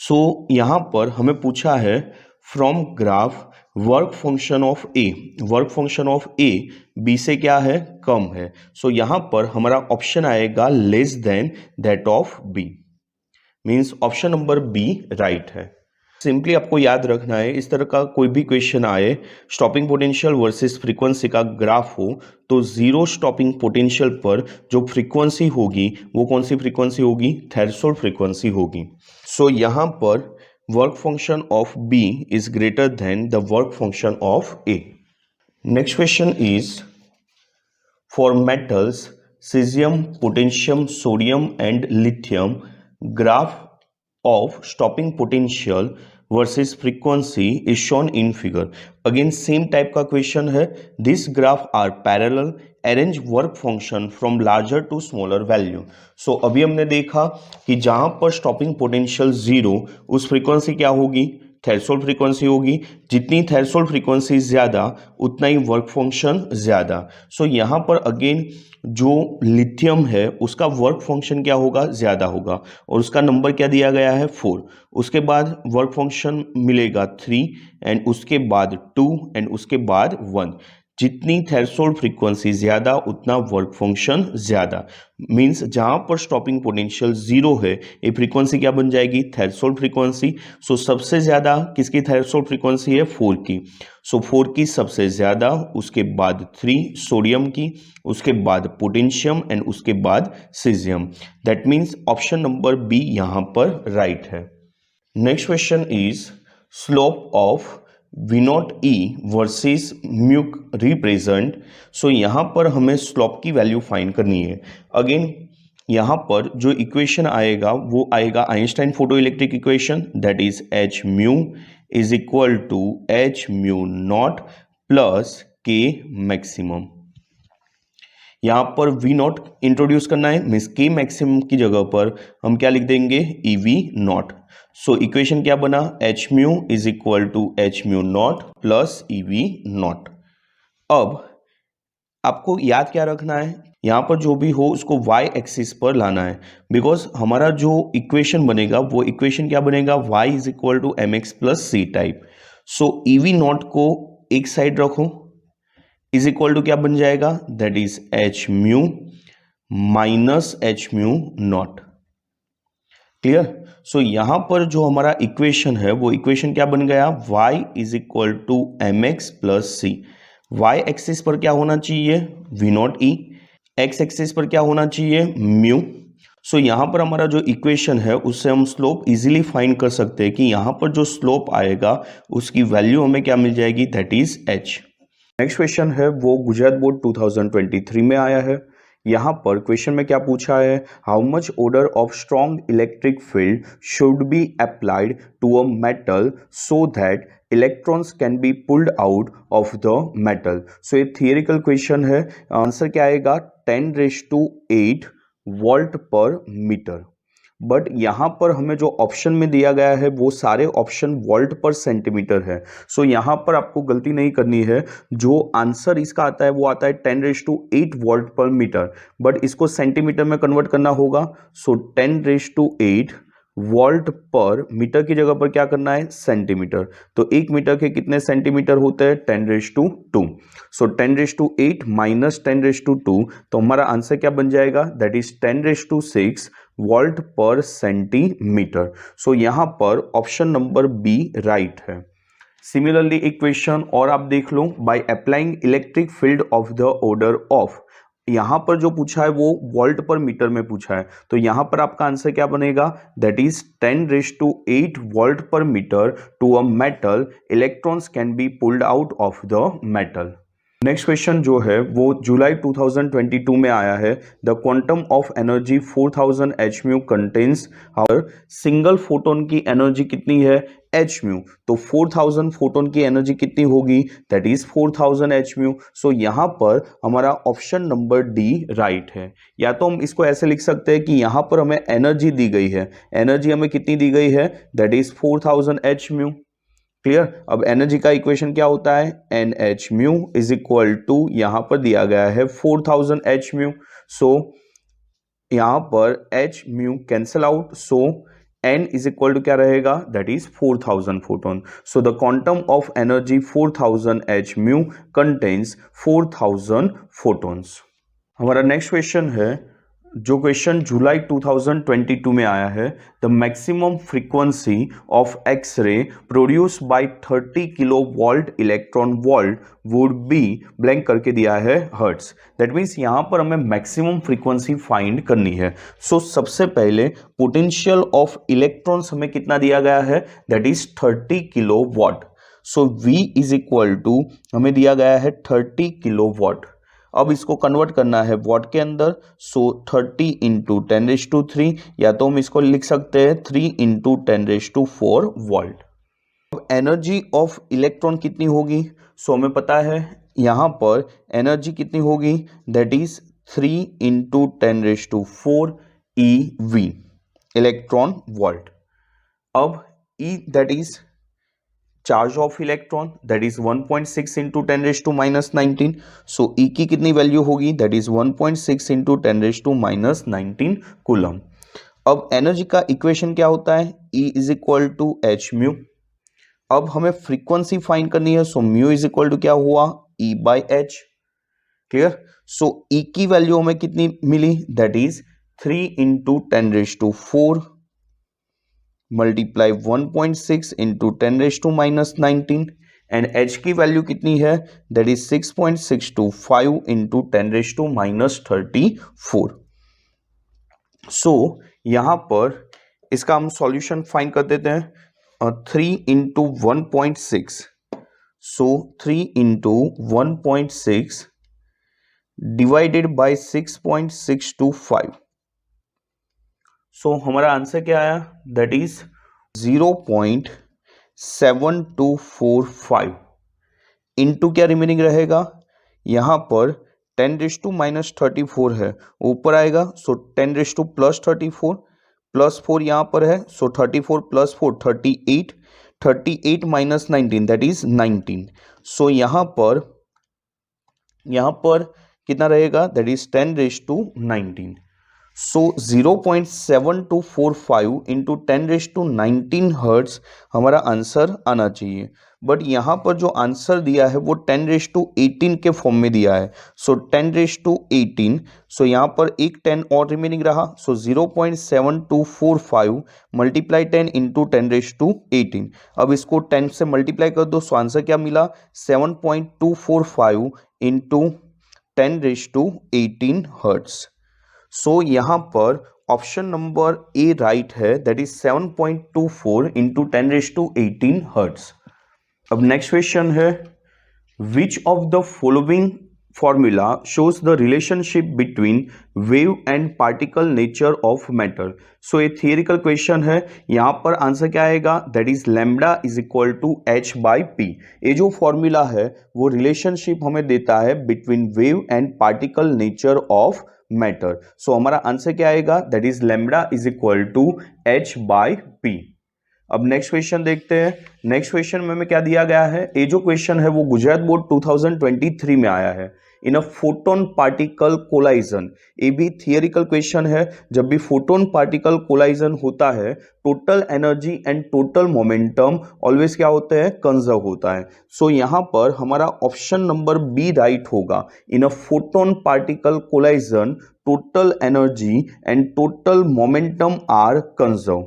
So यहां पर हमें पूछा है from graph work function of A, work function of A B से क्या है, कम है। सो यहां पर हमारा ऑप्शन आएगा less than that of B, means option number B right है। सिंपली आपको याद रखना है, इस तरह का कोई भी क्वेश्चन आए, स्टॉपिंग पोटेंशियल वर्सेस फ्रीक्वेंसी का ग्राफ हो, तो जीरो स्टॉपिंग पोटेंशियल पर जो फ्रीक्वेंसी होगी वो कौन सी फ्रीक्वेंसी होगी, थ्रेशोल्ड फ्रीक्वेंसी होगी। सो यहां पर work function of B is greater than the work function of A. Next question is for metals caesium, potassium, sodium and lithium, graph of stopping potential versus frequency is shown in figure। again same type का question है, this graph are parallel, arrange work function from larger to smaller value। so अभी हमने देखा कि जहां पर stopping potential 0 उस frequency क्या होगी, थ्रेशोल्ड फ्रीक्वेंसी होगी। जितनी थ्रेशोल्ड फ्रीक्वेंसी ज्यादा उतना ही वर्क फंक्शन ज्यादा। सो यहां पर अगेन जो लिथियम है उसका वर्क फंक्शन क्या होगा, ज्यादा होगा, और उसका नंबर क्या दिया गया है, 4। उसके बाद वर्क फंक्शन मिलेगा 3 एंड उसके बाद 2 एंड उसके बाद 1। जितनी थ्रेशोल्ड फ्रीक्वेंसी ज्यादा उतना वर्क फंक्शन ज्यादा, मींस जहां पर स्टॉपिंग पोटेंशियल 0 है ये फ्रीक्वेंसी क्या बन जाएगी, थ्रेशोल्ड फ्रीक्वेंसी। सो सबसे ज्यादा किसकी थ्रेशोल्ड फ्रीक्वेंसी है, 4 की। सो 4 की सबसे ज्यादा, उसके बाद 3 सोडियम की, उसके बाद पोटेशियम एंड उसके बाद caesium. That means option number B यहां पर राइट है। Next question is slope of V not E versus mu represent. So यहां पर हमें स्लोप की वैल्यू फाइंड करनी है। अगेन यहां पर जो इक्वेशन आएगा वो आएगा Einstein photo electric equation, that is H mu is equal to H mu not plus K maximum. यहां पर V नॉट इंट्रोड्यूस करना है, मीन्स K मैक्सिमम की जगह पर हम क्या लिख देंगे, EV नॉट। सो इक्वेशन क्या बना, H mu is equal to H mu not plus EV not. अब आपको याद क्या रखना है, यहां पर जो भी हो उसको y एक्सिस पर लाना है, बिकॉज हमारा जो इक्वेशन बनेगा वो इक्वेशन क्या बनेगा, y is equal to mx plus C type. So EV not को एक साइड रखो, इज इक्वल टू क्या बन जाएगा, that is H mu minus H mu naught. Clear. So यहां पर जो हमारा इक्वेशन है वो इक्वेशन क्या बन गया, y is equal to mx plus C. Y axis पर क्या होना चाहिए, V not E, x axis पर क्या होना चाहिए, म्यू। सो यहां पर हमारा जो इक्वेशन है उससे हम स्लोप इजीली फाइंड कर सकते हैं कि यहां पर जो स्लोप आएगा उसकी वैल्यू हमें क्या मिल जाएगी, that is h। Next question है वो गुजरात बोर्ड 2023 में आया है। यहां पर क्वेश्चन में क्या पूछा है, how much order of strong electric field should be applied to a metal so that electrons can be pulled out of the metal. So ये थियरिकल क्वेश्चन है, आंसर क्या आएगा 10⁸ वोल्ट पर मीटर। बट यहां पर हमें जो option में दिया गया है वो सारे ऑप्शन वोल्ट पर सेंटीमीटर है। सो यहां पर आपको गलती नहीं करनी है, जो आंसर इसका आता है वो आता है 10⁸ वोल्ट पर मीटर, बट इसको सेंटीमीटर में कन्वर्ट करना होगा। सो 10⁸ वोल्ट पर मीटर की जगह पर क्या करना है, सेंटीमीटर। तो 1 मीटर के कितने सेंटीमीटर होते हैं, 10⁻²। सो 10⁸ माइनस 10⁻², तो हमारा आंसर क्या बन जाएगा, that is 10�6 volt per centimetre. So यहां पर ऑप्शन नंबर बी राइट है। सिमिलरली एक क्वेश्चन और आप देख लो, by applying electric field of the order of, यहां पर जो पूछा है वो वोल्ट पर मीटर में पूछा है, तो यहां पर आपका आंसर क्या बनेगा, that is 10⁸ volt per metre to a metal, electrons can be pulled out of the metal. Next question जो है वो जुलाई 2022 में आया है। The quantum of energy 4000 H mu contains, single photon की एनर्जी कितनी है, एच म्यू, तो 4000 फोटोन की एनर्जी कितनी होगी, that is 4000 H mu. So यहां पर हमारा ऑप्शन नंबर डी राइट है। या तो हम इसको ऐसे लिख सकते हैं कि यहां पर हमें एनर्जी दी गई है, एनर्जी हमें कितनी दी गई है, that is 4000 H mu. Clear. अब एनर्जी का इक्वेशन क्या होता है, n H mu is equal to, यहां पर दिया गया है 4000 एच म्यू। सो यहां पर H mu cancel out, so n is equal to क्या रहेगा, that is 4000 photon. So the quantum of energy 4000 H mu contains 4000 photons. हमारा नेक्स्ट क्वेश्चन है, जो क्वेश्चन जुलाई 2022 में आया है, the maximum frequency of X-ray produce by 30 kilo volt electron volt would be blank करके दिया है हर्ट्ज। दैट मीन्स यहां पर हमें मैक्सिमम फ्रीक्वेंसी फाइंड करनी है। सो सबसे पहले पोटेंशियल ऑफ इलेक्ट्रॉन्स हमें कितना दिया गया है, that is 30 kilo watt. So V is equal to हमें दिया गया है 30 किलो वॉट। अब इसको कन्वर्ट करना है वॉट के अंदर, सो 30 इंटू 10⁻³ या तो हम इसको लिख सकते हैं 3 इंटू 10⁴ वोल्ट। अब एनर्जी ऑफ इलेक्ट्रॉन कितनी होगी, सो हमें पता है यहां पर एनर्जी कितनी होगी, that is 3 into 10⁴ EV electron volt. अब E that is charge of electron, that is 1.6 into 10⁻⁻19। So E की कितनी वैल्यू होगी, दैट इज 1.6 इंटू 10⁻⁻19 कूलम। अब एनर्जी का इक्वेशन क्या होता है, E is equal to H mu. अब हमें फ्रीक्वेंसी फाइंड करनी है, so mu is equal to क्या हुआ, E by H. Clear. So E की वैल्यू हमें कितनी मिली, that is 3 into 10⁻⁴ multiply 1.6 into 10⁻⁻19 and H की वैल्यू कितनी है, दैट इज 6.625 इंटू 10⁻34। सो यहां पर इसका हम सॉल्यूशन फाइंड कर देते हैं, 3 into 1.6, so 3 into 1.6 divided by 6.625। सो हमारा आंसर क्या आया, दैट इज 0.7245 इंटू क्या रिमेनिंग रहेगा, यहां पर 10⁻⁻34 है, ऊपर आएगा, सो 10⁻+34 प्लस 4 यहां पर है, सो 34 प्लस 4 38, 38 माइनस 19 दैट इज 19। सो यहां पर कितना रहेगा, that is 10⁻19। So 0.7245 into 10⁻19 hertz हमारा आंसर आना चाहिए। बट यहां पर जो आंसर दिया है वो 10⁻18 के फॉर्म में दिया है, सो 10⁻18। सो यहां पर एक 10 और रिमेनिंग रहा, सो 0.7245 मल्टीप्लाई 10 इंटू 10⁻18। अब इसको 10 से मल्टीप्लाई कर दो, सो आंसर क्या मिला, 7.245 इंटू 10⁻18 हर्ट्ज। सो यहां पर ऑप्शन नंबर ए राइट है, दैट इज 7.24 इंटू 10⁻18 हर्ट्ज। अब नेक्स्ट क्वेश्चन है, which of the following formula shows the relationship between wave and particle nature of matter. So ये theoretical question है, यहां पर answer क्या आएगा, that is lambda is equal to h by P. ये जो फॉर्मूला है वो रिलेशनशिप हमें देता है between wave and particle nature of matter. सो हमारा आंसर क्या आएगा, that is lambda is equal to h by P. अब नेक्स्ट क्वेश्चन देखते हैं। नेक्स्ट क्वेश्चन में क्या दिया गया है, ये जो क्वेश्चन है वो गुजरात बोर्ड 2023 में आया है, इन अ फोटोन पार्टिकल कोलाइजन। ये भी थियरिकल क्वेश्चन है। जब भी फोटोन पार्टिकल कोलाइजन होता है, total energy and total momentum always क्या होता है, कंजर्व होता है। सो यहां पर हमारा ऑप्शन नंबर बी राइट होगा, in a photon particle collision total energy and total momentum are conserve.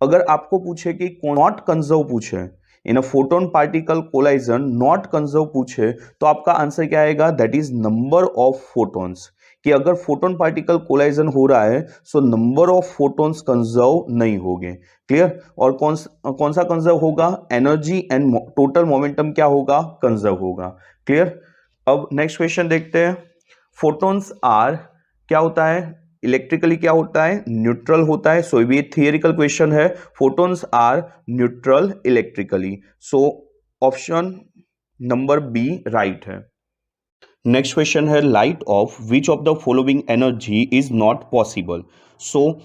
अगर आपको पूछे कि नॉट कंजर्व पूछे, in a photon particle collision not conserve पूछे, तो आपका आंसर क्या आएगा, that is number of photons. कि अगर फोटोन पार्टिकल कोलाइजन हो रहा है, so number of photons conserve नहीं होंगे। क्लियर। और कौन सा कंजर्व होगा, एनर्जी एंड टोटल मोमेंटम क्या होगा, कंजर्व होगा। क्लियर। अब नेक्स्ट क्वेश्चन देखते हैं। फोटोन्स आर क्या होता है, इलेक्ट्रिकली क्या होता है, न्यूट्रल होता है। सो ये थियरिकल क्वेश्चन है, photons are neutral electrically. So option number B right है। नेक्स्ट क्वेश्चन है, light of which of the following energy is not possible. So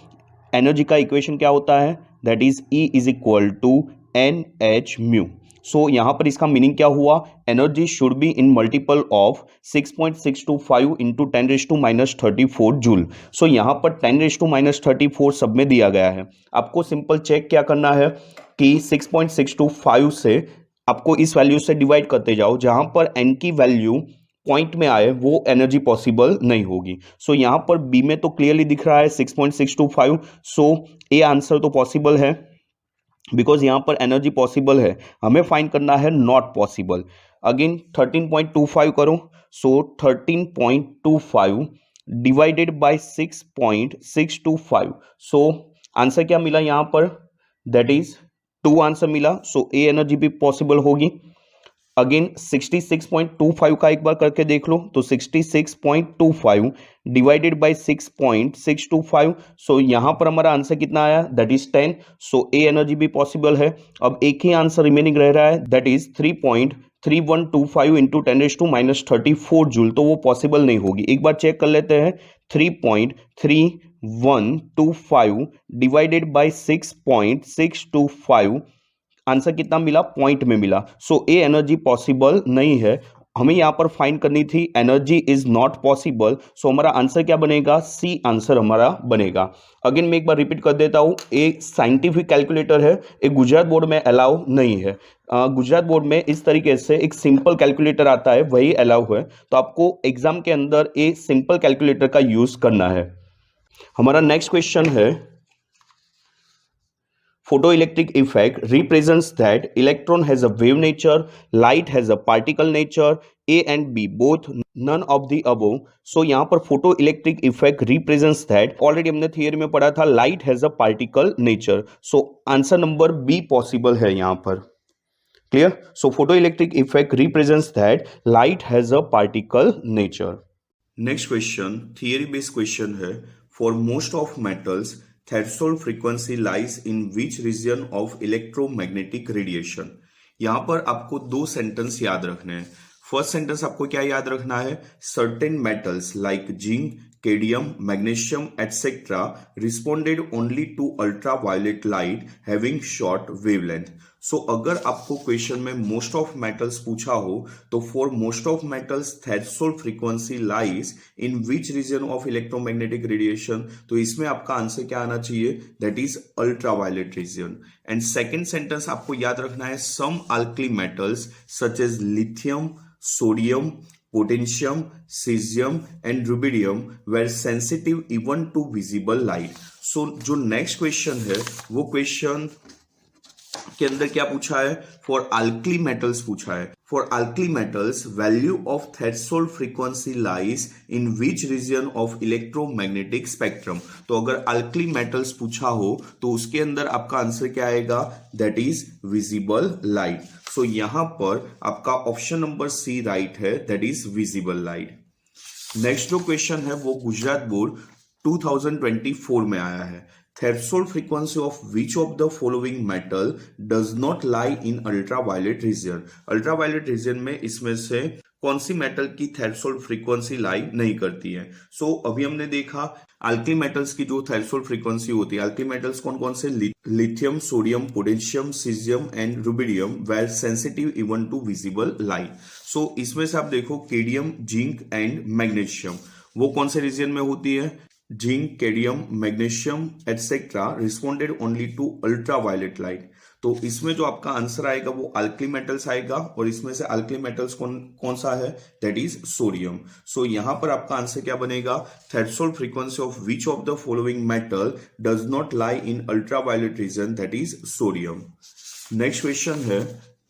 energy का इक्वेशन क्या होता है, that is E is equal to N H mu. So यहां पर इसका meaning क्या हुआ, energy should be in multiple of 6.625 into 10⁻⁻34 joule. So यहां पर 10⁻⁻34 सब में दिया गया है। आपको सिंपल चेक क्या करना है कि 6.625 से आपको इस वैल्यू से डिवाइड करते जाओ, जहां पर एन की वैल्यू पॉइंट में आए वो एनर्जी पॉसिबल नहीं होगी। सो यहां पर बी में तो क्लियरली दिख रहा है 6.625। सो ए आंसर तो पॉसिबल है, बिकॉज यहां पर एनर्जी पॉसिबल है। हमें फाइंड करना है नॉट पॉसिबल। अगेन 13.25 करो। सो 13.25 डिवाइडेड बाय 6.625। सो आंसर क्या मिला यहां पर, दैट इज 2 आंसर मिला। सो ए एनर्जी भी पॉसिबल होगी। अगेन 66.25 का एक बार करके देख लो, तो 66.25 डिवाइडेड बाय 6.625। सो यहां पर हमारा आंसर कितना आया, that is 10। So A energy भी पॉसिबल है। अब एक ही आंसर रिमेनिंग रह रहा है, दैट इज 3.3125 इंटू 10⁻⁻34 जूल, तो वो पॉसिबल नहीं होगी। एक बार चेक कर लेते हैं, 3.3125 डिवाइडेड बाय 6.625, आंसर कितना मिला, पॉइंट में मिला। सो ए एनर्जी पॉसिबल नहीं है। हमें यहां पर फाइंड करनी थी एनर्जी इज नॉट पॉसिबल। सो हमारा आंसर क्या बनेगा, सी आंसर हमारा बनेगा। अगेन मैं एक बार रिपीट कर देता हूं, एक साइंटिफिक कैलकुलेटर है, एक गुजरात बोर्ड में अलाउ नहीं है। गुजरात बोर्ड में इस तरीके से एक सिंपल कैलकुलेटर आता है, वही अलाउ है। तो आपको एग्जाम के अंदर एक सिंपल कैलकुलेटर का यूज करना है। हमारा नेक्स्ट क्वेश्चन है, photoelectric effect represents that electron has a wave nature, light has a particle nature, A and B both none of the above. So यहाँ पर photoelectric effect represents that, already हमने theory में पढ़ा था, light has a particle nature. So answer number B possible है यहाँ पर। Clear? So photoelectric effect represents that light has a particle nature. Next question, theory based question है, for most of metals threshold frequency lies in which region of electromagnetic radiation. यहां पर आपको 2 sentence याद रखने हैं। फर्स्ट सेंटेंस आपको क्या याद रखना है, certain metals like zinc, cadmium, magnesium etcetera responded only to ultraviolet light having short wavelength. So अगर आपको क्वेश्चन में मोस्ट ऑफ मेटल्स पूछा हो, तो for most of metals threshold frequency lies in which region of electromagnetic radiation, तो इसमें आपका answer क्या आना चाहिए, that is ultraviolet region. And second sentence आपको याद रखना है, some alkali metals such as lithium, sodium, potassium, caesium and rubidium were sensitive even to visible light. So जो नेक्स्ट क्वेश्चन है वो क्वेश्चन के अंदर क्या पूछा है, फॉर अल्कली मेटल्स पूछा है। For alkali metals value of threshold frequency lies in which region of electromagnetic spectrum. तो अगर अल्कली मेटल्स पूछा हो तो उसके अंदर आपका आंसर क्या आएगा, that is visible light. So यहां पर आपका ऑप्शन नंबर सी राइट है, that is visible light. Next जो क्वेश्चन है वो गुजरात बोर्ड 2024 में आया है। Threshold frequency of which of the following metal does not lie in ultraviolet region. Ultraviolet region में इसमें से कौन सी मेटल की थ्रेशोल्ड फ्रीक्वेंसी लाई नहीं करती है। सो अभी हमने देखा अल्कली मेटल्स की जो थ्रेशोल्ड फ्रीक्वेंसी होती है, अल्कली मेटल्स कौन कौन से, lithium, sodium, potassium, caesium and rubidium were sensitive even to visible light. So इसमें से आप देखो कैडमियम, जिंक एंड मैग्नीशियम, वो कौन से रीजन में होती है, zinc, cadmium, magnesium etcetera responded only to ultraviolet light. तो इसमें जो आपका आंसर आएगा वो अल्कली मेटल्स आएगा, और इसमें से अल्कली मेटल्स कौन सा है, दैट इज सोडियम। सो यहां पर आपका आंसर क्या बनेगा, threshold frequency of which of the following metal does not lie in ultraviolet region, that is sodium. Next question है,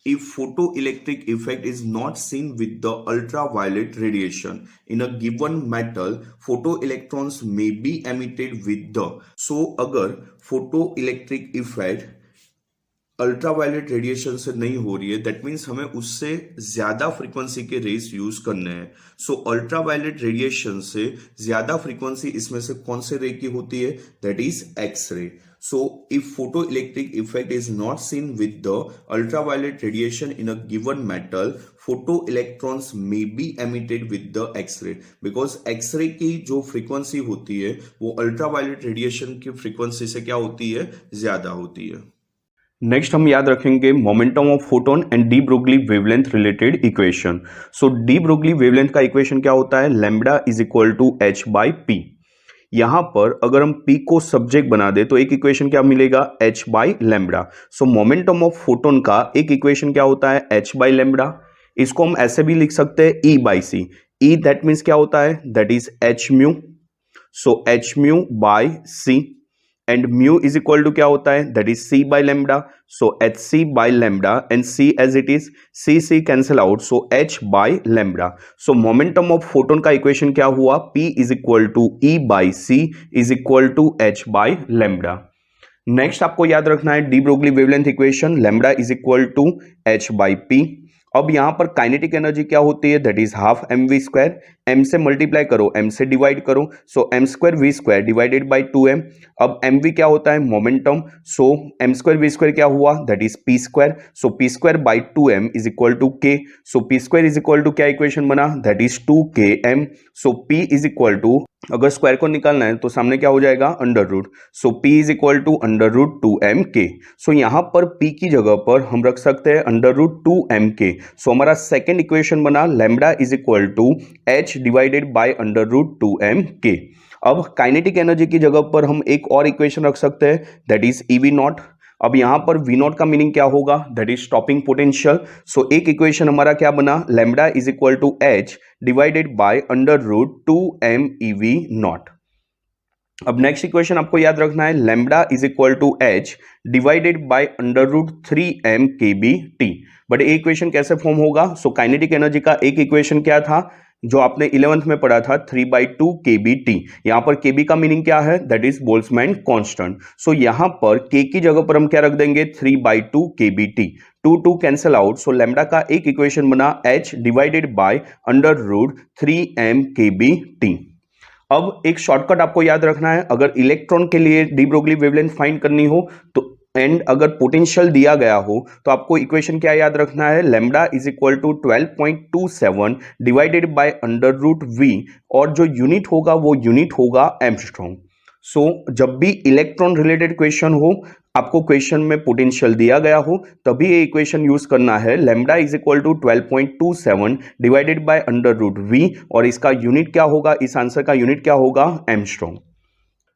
if photoelectric effect is not seen with the ultraviolet radiation in a given metal, photoelectrons may be emitted with the। so अगर photoelectric effect ultraviolet radiation से नहीं हो रही है, that means हमें उससे ज्यादा फ्रीक्वेंसी के रेस यूज करने हैं। सो अल्ट्रावायलेट रेडिएशन से ज्यादा फ्रीक्वेंसी इसमें से कौन से रे की होती है? That is X ray. So if photoelectric effect is not seen with the ultraviolet radiation in a given metal, photoelectrons may be emitted with the X-ray, because X-ray की जो फ्रीक्वेंसी होती है वो अल्ट्रावायलेट रेडिएशन की frequency से क्या होती है? ज्यादा होती है। नेक्स्ट हम याद रखेंगे momentum of photon and de Broglie wavelength related equation. So de Broglie wavelength का इक्वेशन क्या होता है? Lambda is equal to H by P. यहां पर अगर हम P को सब्जेक्ट बना दे तो एक इक्वेशन क्या मिलेगा? H by lambda. So momentum of photon का एक इक्वेशन क्या होता है? H by lambda. इसको हम ऐसे भी लिख सकते हैं E by C. E that means क्या होता है? That is H mu. So H mu by C and mu is equal to क्या होता है? That is C by lambda. So H C by lambda and C as it is, C cancel out, so H by lambda. So momentum of photon का equation क्या हुआ? P is equal to E by C is equal to H by lambda. Next आपको याद रखना है de Broglie wavelength equation, lambda is equal to H by P। अब यहां पर काइनेटिक एनर्जी क्या होती है? That is half M we square. M से मल्टीप्लाई करो, एम से डिवाइड करो, so M square V square divided by 2m। अब एम वी क्या होता है? Momentum. So M square V square क्या हुआ? That is P square. So P square by 2m is equal to K. So P square is equal to क्या equation बना? That is 2km। So P is equal to, अगर स्क्वायर को निकालना है तो सामने क्या हो जाएगा? Under root. So P is equal to under root 2mk। So यहां पर P की जगह पर हम रख सकते हैं अंडर रूट 2mk। सो हमारा सेकेंड इक्वेशन बना lambda is equal to H divided by under root 2mk। अब काइनेटिक एनर्जी की जगह पर हम एक और इक्वेशन रख सकते हैं, दैट इज EV नॉट। अब यहां पर V नॉट का मीनिंग क्या होगा? That is stopping potential. So एक इक्वेशन हमारा क्या बना? Lambda is equal to H divided by under root 2m EV not. अब नेक्स्ट इक्वेशन आपको याद रखना है, lambda is equal to H divided by under root 3m kBt। But ये इक्वेशन कैसे फॉर्म होगा? सो काइनेटिक एनर्जी का एक इक्वेशन क्या था जो आपने 11th में पढ़ा था? 3/2 kBt। यहां पर kb का मीनिंग क्या है? That is Boltzmann constant. So यहां पर k की जगह पर हम क्या रख देंगे? 3/2 kBt। 2 cancel out, so lambda का एक इक्वेशन बना H divided by under root 3m kBt। अब एक शॉर्टकट आपको याद रखना है, अगर इलेक्ट्रॉन के लिए डी ब्रोगली वेवलेंथ फाइंड करनी हो तो एंड अगर पोटेंशियल दिया गया हो तो आपको इक्वेशन क्या याद रखना है? Lambda is equal to 12.27 divided by under root v, और जो यूनिट होगा वो यूनिट होगा एंगस्ट्रॉम। सो जब भी इलेक्ट्रॉन रिलेटेड क्वेश्चन हो, आपको क्वेश्चन में पोटेंशियल दिया गया हो, तभी ये इक्वेशन यूज करना है, lambda is equal to 12.27 divided by under root v, और इसका यूनिट क्या होगा? इस आंसर का यूनिट क्या होगा? एंगस्ट्रॉम।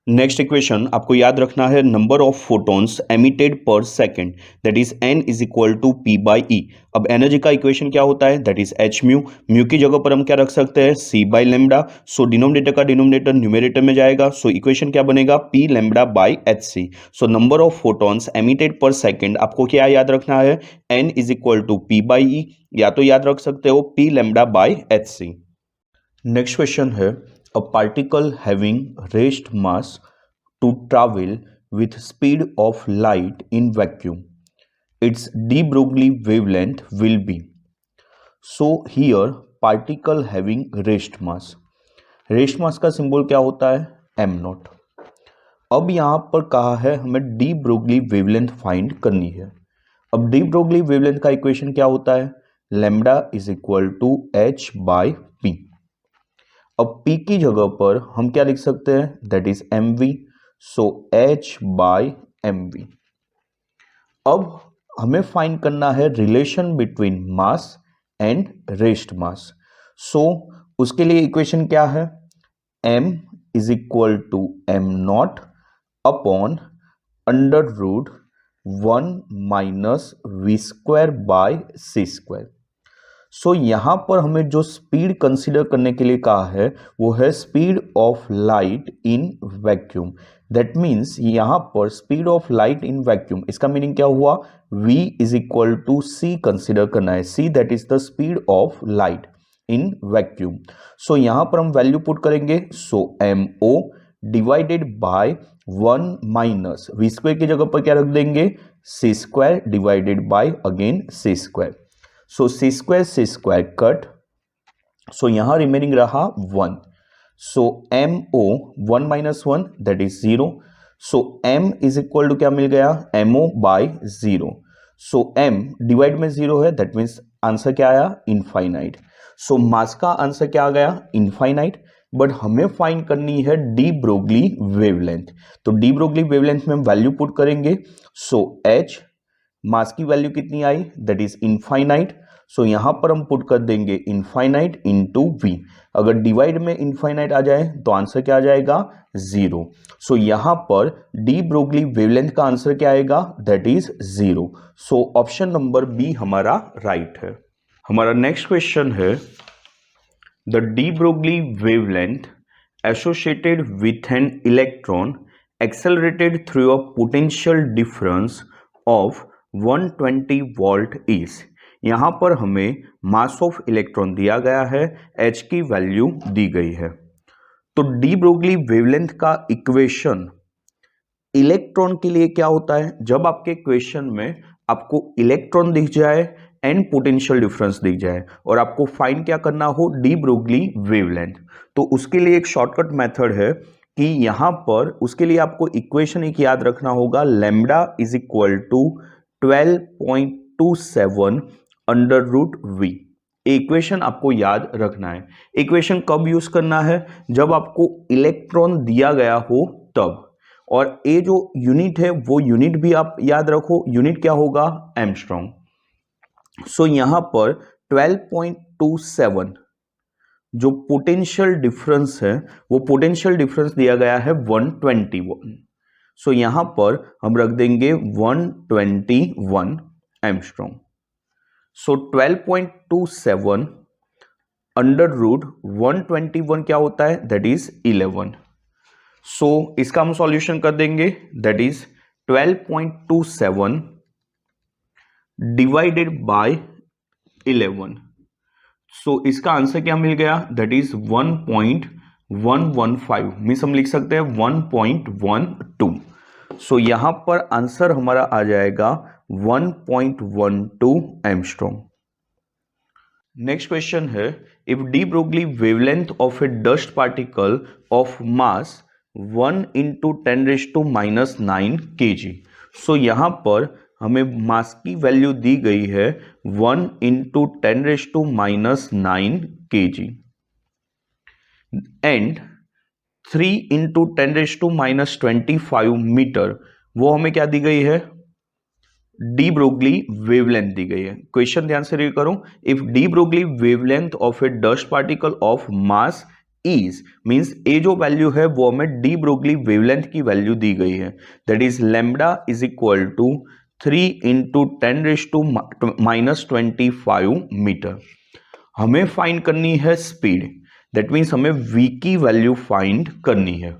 नेक्स्ट इक्वेशन आपको याद रखना है, number of photons emitted per second, that is n is equal to p by E. अब एनर्जी का इक्वेशन क्या होता है? That is h mu. Mu की जगह पर हम क्या रख सकते हैं? c by lambda. So denominator का डिनोमिनेटर न्यूमरेटर में जाएगा, सो इक्वेशन क्या बनेगा? p lambda by H C. So number of photons emitted per second आपको क्या याद रखना है? n is equal to p by E, या तो याद रख सकते हो p lambda by H C. Next question है, a particle having rest mass to travel with speed of light in vacuum, its de Broglie wavelength will be. So here particle having rest mass का symbol क्या होता है? m not. अब यहां पर कहा है हमें डी ब्रोगली वेवलेंथ फाइंड करनी है। अब डी ब्रोगली वेवलेंथ का इक्वेशन क्या होता है? Lambda is equal to h by P. अब P की जगह पर हम क्या लिख सकते हैं? That is mv। So h by mv। अब हमें फाइंड करना है relation between mass and rest mass. So उसके लिए इक्वेशन क्या है? m is equal to m not upon under root 1 minus v square by c square. So यहां पर हमें जो स्पीड कंसीडर करने के लिए कहा है वो है speed of light in vacuum. That means यहां पर speed of light in vacuum, इसका मीनिंग क्या हुआ? v is equal to c consider करना है। c that is the speed of light in vacuum. So यहां पर हम वैल्यू पुट करेंगे, so mo divided by 1 minus v square की जगह पर क्या रख देंगे? C square divided by again c square. So c square cut. So यहां रिमेनिंग रहा 1. So MO 1 minus 1 that is 0. So M is equal to क्या मिल गया, MO by 0. So M divide में 0 है, दैट मीन्स आंसर क्या आया, infinite. सो मास का आंसर क्या आ गया, इनफाइनाइट. बट हमें फाइंड करनी है डी ब्रोगली वेवलेंथ. तो डी ब्रोगली वेवलेंथ में हम वैल्यू पुट करेंगे. सो H मास की वैल्यू कितनी आई, दैट इज इनफाइनाइट. सो यहां पर हम पुट कर देंगे इनफाइनाइट इंटू वी. अगर डिवाइड में इनफाइनाइट आ जाए तो आंसर क्या आ जाएगा, 0. सो यहां पर डी ब्रोगली वेवलेंथ का आंसर क्या आएगा, that is 0. So option number B हमारा राइट है. हमारा नेक्स्ट क्वेश्चन है, the de Broglie wavelength associated with an electron accelerated through a potential difference of 120 volt is. यहां पर हमें मास ऑफ इलेक्ट्रॉन दिया गया है, H की वैल्यू दी गई है. तो डी ब्रोगली वेवलेंथ का इक्वेशन इलेक्ट्रॉन के लिए क्या होता है, जब आपके क्वेश्चन में आपको इलेक्ट्रॉन दिख जाए एंड पोटेंशियल डिफरेंस दिख जाए और आपको फाइंड क्या करना हो, डी ब्रोगली वेवलेंथ. तो उसके लिए एक शॉर्टकट मेथड है कि यहां पर उसके लिए आपको इक्वेशन एक याद रखना होगा, lambda is equal to 12.27 under root V. Equation आपको याद रखना है. इक्वेशन कब यूज करना है, जब आपको इलेक्ट्रॉन दिया गया हो तब. और ये जो यूनिट है वो यूनिट भी आप याद रखो, यूनिट क्या होगा, एंगस्ट्रॉम. सो यहां पर 12.27 जो पोटेंशियल डिफरेंस है, वो पोटेंशियल डिफरेंस दिया गया है 121. सो यहां पर हम रख देंगे 121 एंगस्ट्रॉम. सो 12.27 अंडर रूट 121 क्या होता है, दैट इज 11. सो इसका हम सॉल्यूशन कर देंगे, दैट इज 12.27 डिवाइडेड बाय 11. सो इसका आंसर क्या मिल गया, दैट इज 1.115. मीन्स हम लिख सकते हैं 1.12. सो यहां पर आंसर हमारा आ जाएगा 1.12 एंगस्ट्रॉम. नेक्स्ट क्वेश्चन है, if de Broglie wavelength of a dust particle of mass 1 into 10⁻⁻9 kg. सो यहां पर हमें मास की वैल्यू दी गई है 1 into 10⁻⁹ kg and 3 into 10⁻25 metre. वो हमें क्या दी गई है, डी ब्रोगली वेवलेंथ दी गई है. क्वेश्चन ध्यान से रीड करो, if de Broglie wavelength of a dust particle of mass is, means a जो वैल्यू है वो हमें डी ब्रोगली वेवलेंथ की वैल्यू दी गई है, that is lambda is equal to 3 into 10⁻⁻25 metre. हमें फाइंड करनी है स्पीड, दैट मीन्स हमें v की वैल्यू फाइंड करनी है.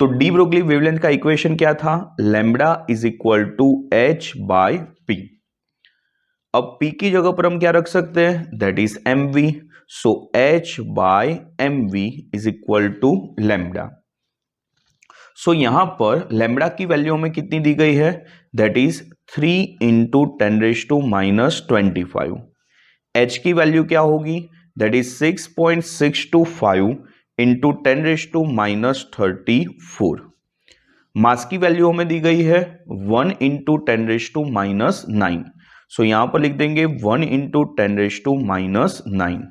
तो डी ब्रोगली वेवलेंथ का इक्वेशन क्या था, lambda is equal to h by p. अब p की जगह पर हम क्या रख सकते हैं, that is mv. So h by mv is equal to lambda. So यहां पर लैम्बडा की वैल्यू हमें कितनी दी गई है, दैट इज 3 into 10⁻25. h की वैल्यू क्या होगी, दैट इज 6.625 into 10⁻34. मास की वैल्यू हमें दी गई है 1 into 10⁻9. सो यहां पर लिख देंगे 1 into 10⁻9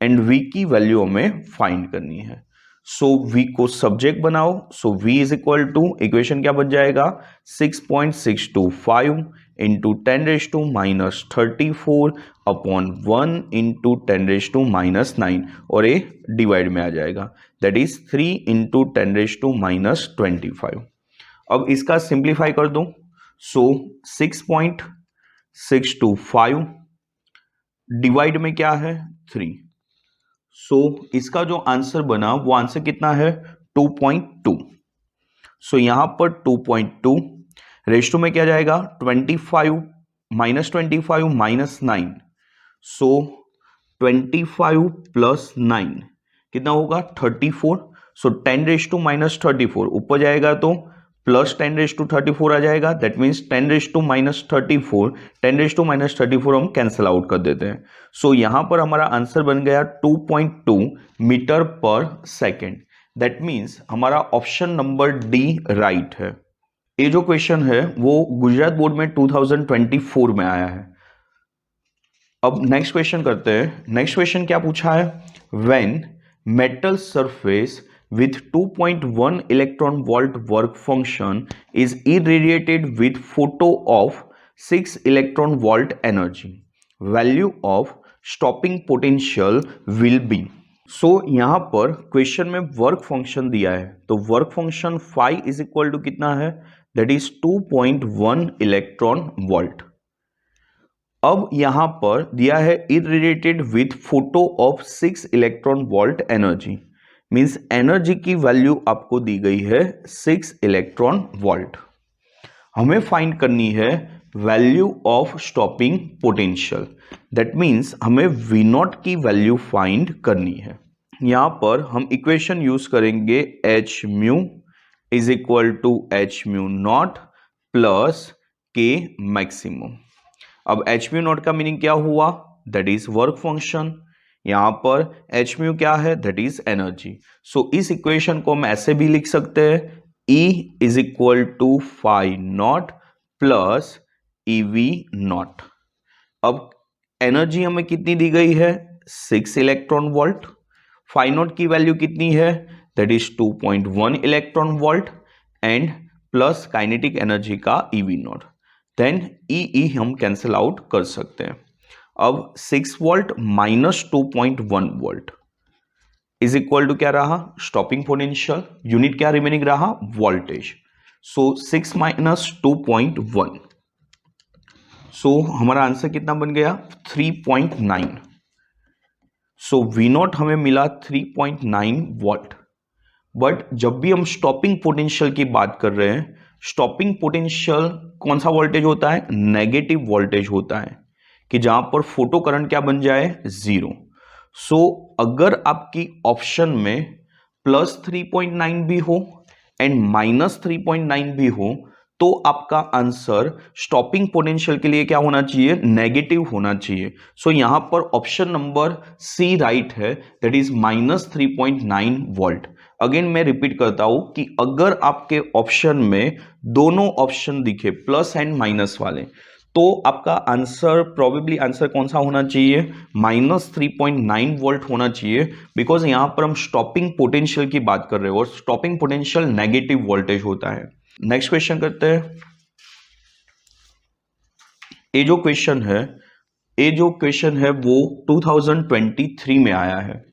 एंड v की वैल्यू हमें फाइंड करनी है. सो v को सब्जेक्ट बनाओ. So v is equal to, equation क्या बन जाएगा, 6.625 into 10⁻34 अपॉन 1 into 10⁻9 और ये डिवाइड में आ जाएगा, दैट इज 3 into 10⁻25. अब इसका सिंप्लीफाई कर दूं. सो 6.625 डिवाइड में क्या है, 3. सो इसका जो आंसर बना वो आंसर कितना है, 2.2. सो यहां पर 2.2 रेशो में क्या जाएगा, 25 -25 - 9. सो 25 + 9 कितना होगा, 34. सो 10⁻34 ऊपर जाएगा तो प्लस 10⁻34 आ जाएगा, दैट मीन्स 10⁻−34, 10⁻−34 हम कैंसिल आउट कर देते हैं। सो यहां पर हमारा आंसर बन गया 2.2 metre per second. That means हमारा ऑप्शन नंबर डी राइट है। ये जो क्वेश्चन है वो गुजरात बोर्ड में 2024 में आया है। अब नेक्स्ट क्वेश्चन करते हैं। नेक्स्ट क्वेश्चन क्या पूछा है, when metal surface with 2.1 electron volt work function is irradiated with photo of 6 electron volt energy, value of stopping potential will be। So यहां पर क्वेश्चन में वर्क फंक्शन दिया है, तो work function phi is equal to कितना है, that is 2.1 electron volt. अब यहां पर दिया है irradiated with photo of 6 electron volt energy, means energy की वैल्यू आपको दी गई है 6 इलेक्ट्रॉन वोल्ट। हमें फाइंड करनी है value of stopping potential, that means हमें V नॉट की वैल्यू फाइंड करनी है। यहां पर हम इक्वेशन यूज करेंगे H mu is equal to H mu not plus K maximum. अब H म्यू नॉट का मीनिंग क्या हुआ, दैट इज वर्क फंक्शन, यहां पर H म्यू क्या है, दैट इज एनर्जी। सो इस इक्वेशन को हम ऐसे भी लिख सकते हैं, E is equal to phi not plus EV not. अब एनर्जी हमें कितनी दी गई है, 6 इलेक्ट्रॉन वोल्ट, फाई नॉट की वैल्यू कितनी है, that is 2.1 electron volt and plus kinetic energy का EV नॉट, देन E हम कैंसिल आउट कर सकते हैं। अब 6 volt minus 2.1 volt is equal to क्या रहा, स्टॉपिंग पोटेंशियल, यूनिट क्या रिमेनिंग रहा, वोल्टेज। सो 6 माइनस 2.1, सो हमारा आंसर कितना बन गया 3.9। सो V नॉट हमें मिला 3.9 वोल्ट। बट जब भी हम स्टॉपिंग पोटेंशियल की बात कर रहे हैं, स्टॉपिंग पोटेंशियल कौन सा वोल्टेज होता है, नेगेटिव वोल्टेज होता है, कि जहां पर फोटो करंट क्या बन जाए, 0। सो अगर आपकी ऑप्शन में प्लस 3.9 भी हो एंड माइनस 3.9 भी हो, तो आपका आंसर स्टॉपिंग पोटेंशियल के लिए क्या होना चाहिए, नेगेटिव होना चाहिए। सो यहां पर ऑप्शन नंबर सी राइट है, that is minus 3.9 volt. Again मैं रिपीट करता हूं कि अगर आपके ऑप्शन में दोनों ऑप्शन दिखे प्लस एंड माइनस वाले, तो आपका आंसर प्रोबेबली आंसर कौन सा होना चाहिए, माइनस 3.9 वोल्ट होना चाहिए, बिकॉज यहां पर हम स्टॉपिंग पोटेंशियल की बात कर रहे हो और स्टॉपिंग पोटेंशियल नेगेटिव वोल्टेज होता है। नेक्स्ट क्वेश्चन करते हैं। ये जो क्वेश्चन है वो 2023 में आया है।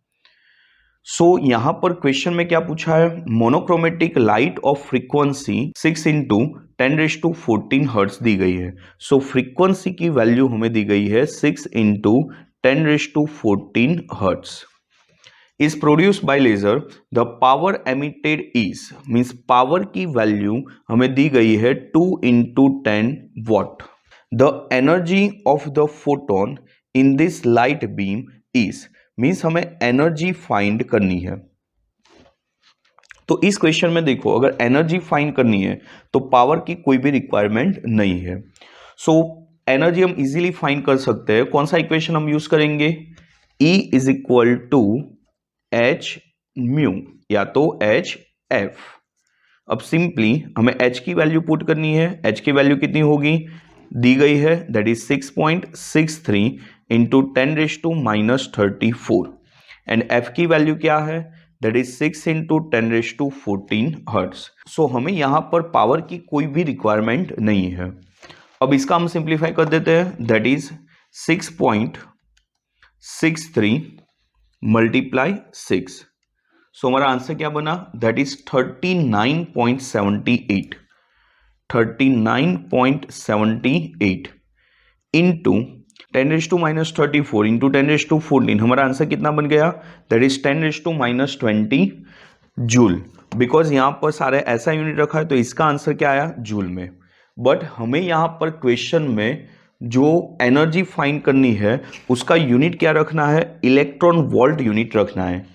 सो यहां पर क्वेश्चन में क्या पूछा है, monochromatic light of frequency 6 into 10⁻14 hertz दी गई है। सो फ्रीक्वेंसी की वैल्यू हमें दी गई है 6 into 10⁻14 hertz is produced by laser, the power emitted is, means power की वैल्यू हमें दी गई है 2 into 10 watt. The energy of the photon in this light beam is, means हमें एनर्जी फाइंड करनी है। तो इस क्वेश्चन में देखो, अगर एनर्जी फाइंड करनी है तो पावर की कोई भी रिक्वायरमेंट नहीं है। सो एनर्जी हम इजीली फाइंड कर सकते हैं। कौन सा इक्वेशन हम यूज करेंगे, E is equal to H mu या तो HF। अब सिंपली हमें H की वैल्यू पुट करनी है। H की वैल्यू कितनी होगी, दी गई है, that is 6.63 into 10⁻34 and F की वैल्यू क्या है, दैट इज 6 इंटू 10⁻14 हर्ट्ज। सो हमें यहां पर पावर की कोई भी रिक्वायरमेंट नहीं है। अब इसका हम सिंप्लीफाई कर देते हैं, दैट इज 6.63 मल्टीप्लाई 6। सो हमारा आंसर क्या बना, दैट इज 39.78 इंटू 10⁻34 इंटू 10⁻14, हमारा आंसर कितना बन गया, दैट इज 10⁻20 जूल। बिकॉज यहां पर सारे ऐसा यूनिट रखा है तो इसका आंसर क्या आया, जूल में। बट हमें यहां पर क्वेश्चन में जो एनर्जी फाइंड करनी है उसका यूनिट क्या रखना है, इलेक्ट्रॉन वोल्ट यूनिट रखना है।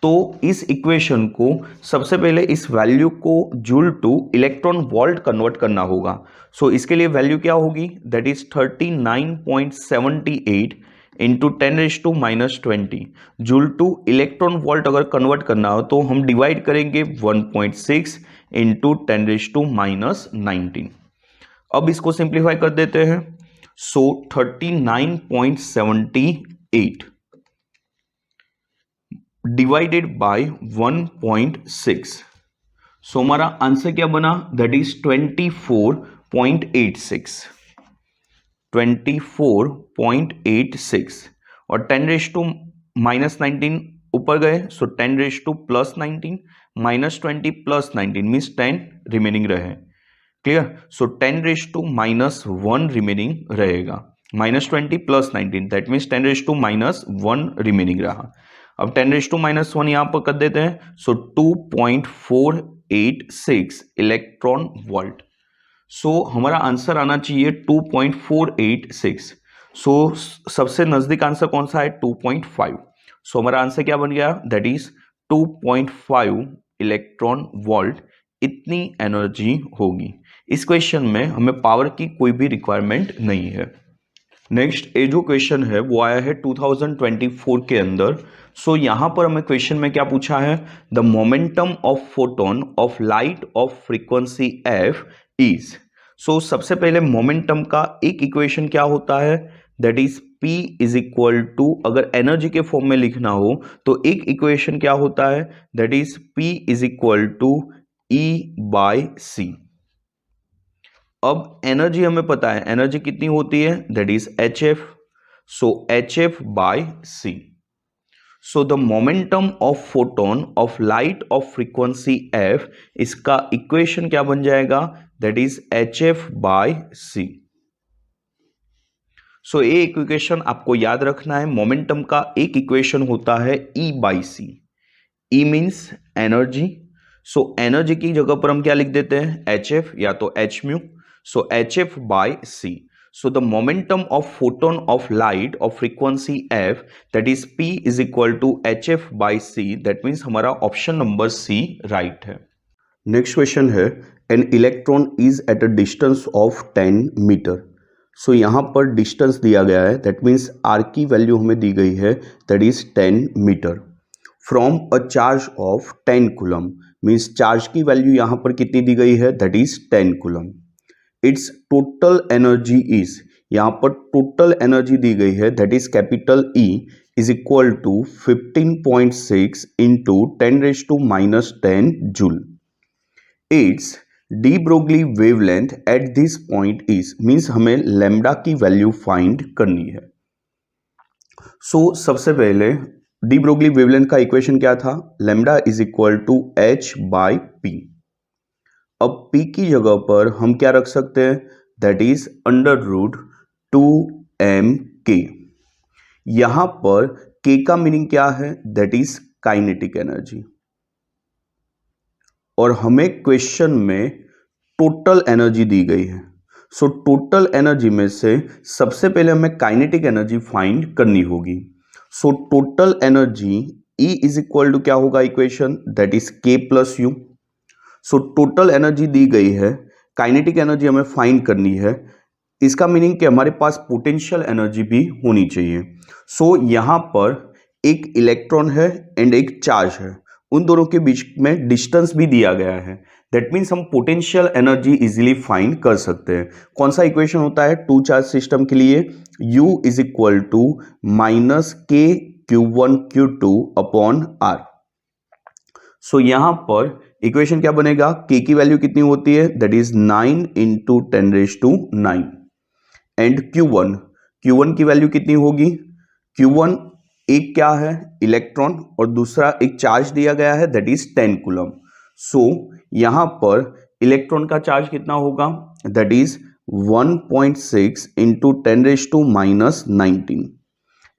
तो इस इक्वेशन को सबसे पहले इस वैल्यू को joule two electron volt convert करना होगा। सो इसके लिए वैल्यू क्या होगी, that is 39.78 into 10⁻⁻20 joule two electron volt अगर कन्वर्ट करना हो तो हम डिवाइड करेंगे 1.6 इंटू 10⁻19। अब इसको सिंप्लीफाई कर देते हैं। सो 39.78 डिवाइडेड बाय 1.6, सो हमारा आंसर क्या बना, दैट इज 24.86 और 10⁻⁻19 ऊपर गए, सो 10⁻+19 -20 + 19 मीन्स 10 रिमेनिंग रहे। क्लियर, सो 10⁻⁻1 रिमेनिंग रहेगा, -20 + 19 दैट मीन्स 10⁻⁻1 रिमेनिंग रहा। अब 10⁻⁻1 यहां पर कर देते हैं, सो 2.486 इलेक्ट्रॉन वोल्ट। सो हमारा आंसर आना चाहिए 2.486। सो सबसे नजदीक आंसर कौन सा है, 2.5। सो हमारा आंसर क्या बन गया, दैट इज 2.5 इलेक्ट्रॉन वोल्ट, इतनी एनर्जी होगी। इस क्वेश्चन में हमें पावर की कोई भी रिक्वायरमेंट नहीं है। नेक्स्ट ये जो क्वेश्चन है वो आया है 2024 के अंदर। सो यहां पर हमें क्वेश्चन में क्या पूछा है, the momentum of photon of light of frequency f is. So सबसे पहले मोमेंटम का एक इक्वेशन क्या होता है, that is P is equal to, अगर एनर्जी के फॉर्म में लिखना हो तो एक इक्वेशन क्या होता है, that is P is equal to E/C। अब एनर्जी हमें पता है, एनर्जी कितनी होती है, that is HF। So HF/C। So the momentum of photon of light of frequency F, इसका इक्वेशन क्या बन जाएगा, दैट इज HF/C। सो ये इक्वेशन आपको याद रखना है, मोमेंटम का एक इक्वेशन होता है E/C। E means energy, so energy की जगह पर हम क्या लिख देते हैं, HF या तो h𝛎। So HF/C. So the momentum of photon of light of frequency f, that is P is equal to HF/C. That means हमारा ऑप्शन नंबर C राइट है। नेक्स्ट क्वेश्चन है, an electron is at a distance of 10 metre. So यहाँ पर distance दिया गया है, that means R की value हमें दी गई है, that is 10 metre from a charge of 10 coulomb. Means charge की वैल्यू यहाँ पर कितनी दी गई है, that is 10 coulomb. It's total energy is, यहां पर टोटल एनर्जी दी गई है, that is capital E is equal to 15.6 into 10⁻⁻10 joule. Its de Broglie wavelength at this point is, means हमें लैम्डा की वैल्यू फाइंड करनी है। सो सबसे पहले डी ब्रोगली वेवलेंथ का इक्वेशन क्या था, lambda is equal to h/p। अब P की जगह पर हम क्या रख सकते हैं, दैट इज √2mk। यहां पर K का मीनिंग क्या है, दैट इज काइनेटिक एनर्जी, और हमें क्वेश्चन में टोटल एनर्जी दी गई है। सो टोटल एनर्जी में से सबसे पहले हमें काइनेटिक एनर्जी फाइंड करनी होगी। So total energy E is equal to क्या होगा equation, that is K+U। So total energy दी गई है, काइनेटिक एनर्जी हमें फाइंड करनी है, इसका मीनिंग कि हमारे पास पोटेंशियल एनर्जी भी होनी चाहिए। सो यहां पर एक इलेक्ट्रॉन है एंड एक चार्ज है, उन दोनों के बीच में डिस्टेंस भी दिया गया है, दैट मीन्स हम पोटेंशियल एनर्जी इजीली फाइंड कर सकते हैं। कौन सा इक्वेशन होता है टू चार्ज सिस्टम के लिए, U is equal to -KQ1Q2/R। So यहां पर इक्वेशन क्या बनेगा, K की वैल्यू कितनी होती है, that is 9 into 10⁹ and Q1 की वैल्यू कितनी होगी, Q1 एक क्या है इलेक्ट्रॉन और दूसरा एक चार्ज दिया गया है, दैट इज 10 कूलम। सो यहां पर इलेक्ट्रॉन का चार्ज कितना होगा, that is 1.6 into 10⁻⁻19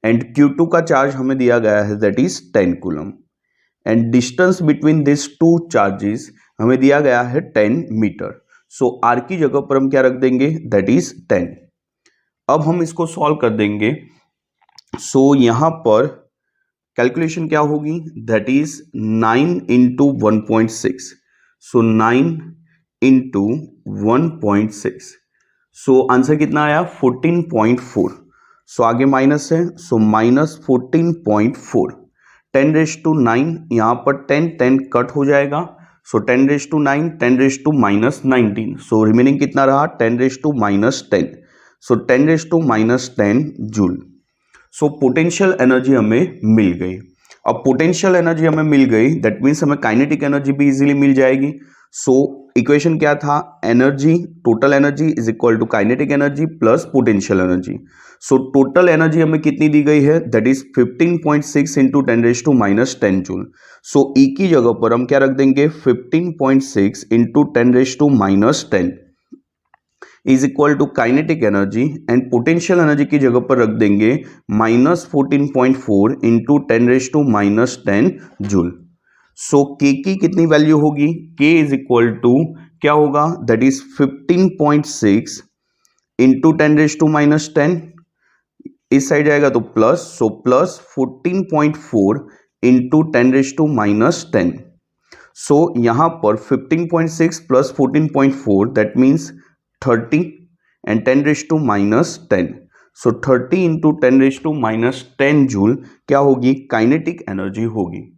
and Q2 का चार्ज हमें दिया गया है, that is 10 coulomb and distance between this two charges हमें दिया गया है 10 मीटर। सो R की जगह पर हम क्या रख देंगे, दैट इज 10। अब हम इसको सॉल्व कर देंगे। सो यहां पर कैलकुलेशन क्या होगी, that is 9 into 1.6, so 9 into 1.6, so answer कितना आया 14.4, सो आगे माइनस है, सो माइनस 14.4, 10⁻9, यहाँ पर 10 कट हो जाएगा, सो 10⁻9, 10⁻−19, सो रिमेनिंग कितना रहा 10⁻−10, so 10⁻−10 joule. So potential energy हमें मिल गई। अब पोटेंशियल एनर्जी हमें मिल गई, दैट मीन्स हमें काइनेटिक एनर्जी भी इजीली मिल जाएगी। सो इक्वेशन क्या था, energy, total energy is equal to kinetic energy plus potential energy. So total energy हमें कितनी दी गई है, that is 15.6 into 10⁻10 joule. So E की जगह पर हम क्या रख देंगे, 15.6 into 10⁻10 is equal to kinetic energy, and potential energy की जगह पर रख देंगे -14.4 इंटू 10⁻10 जूल। सो के की कितनी वैल्यू होगी, के इज इक्वल टू क्या होगा, दैट इज 15.6 इंटू 10⁻10, इस साइड जाएगा तो प्लस, सो प्लस 14.4 इंटू 10⁻10, सो यहां पर 15.6 plus 14.4 that means 30 and 10⁻10, so 30 into 10⁻10 joule क्या होगी, काइनेटिक एनर्जी होगी।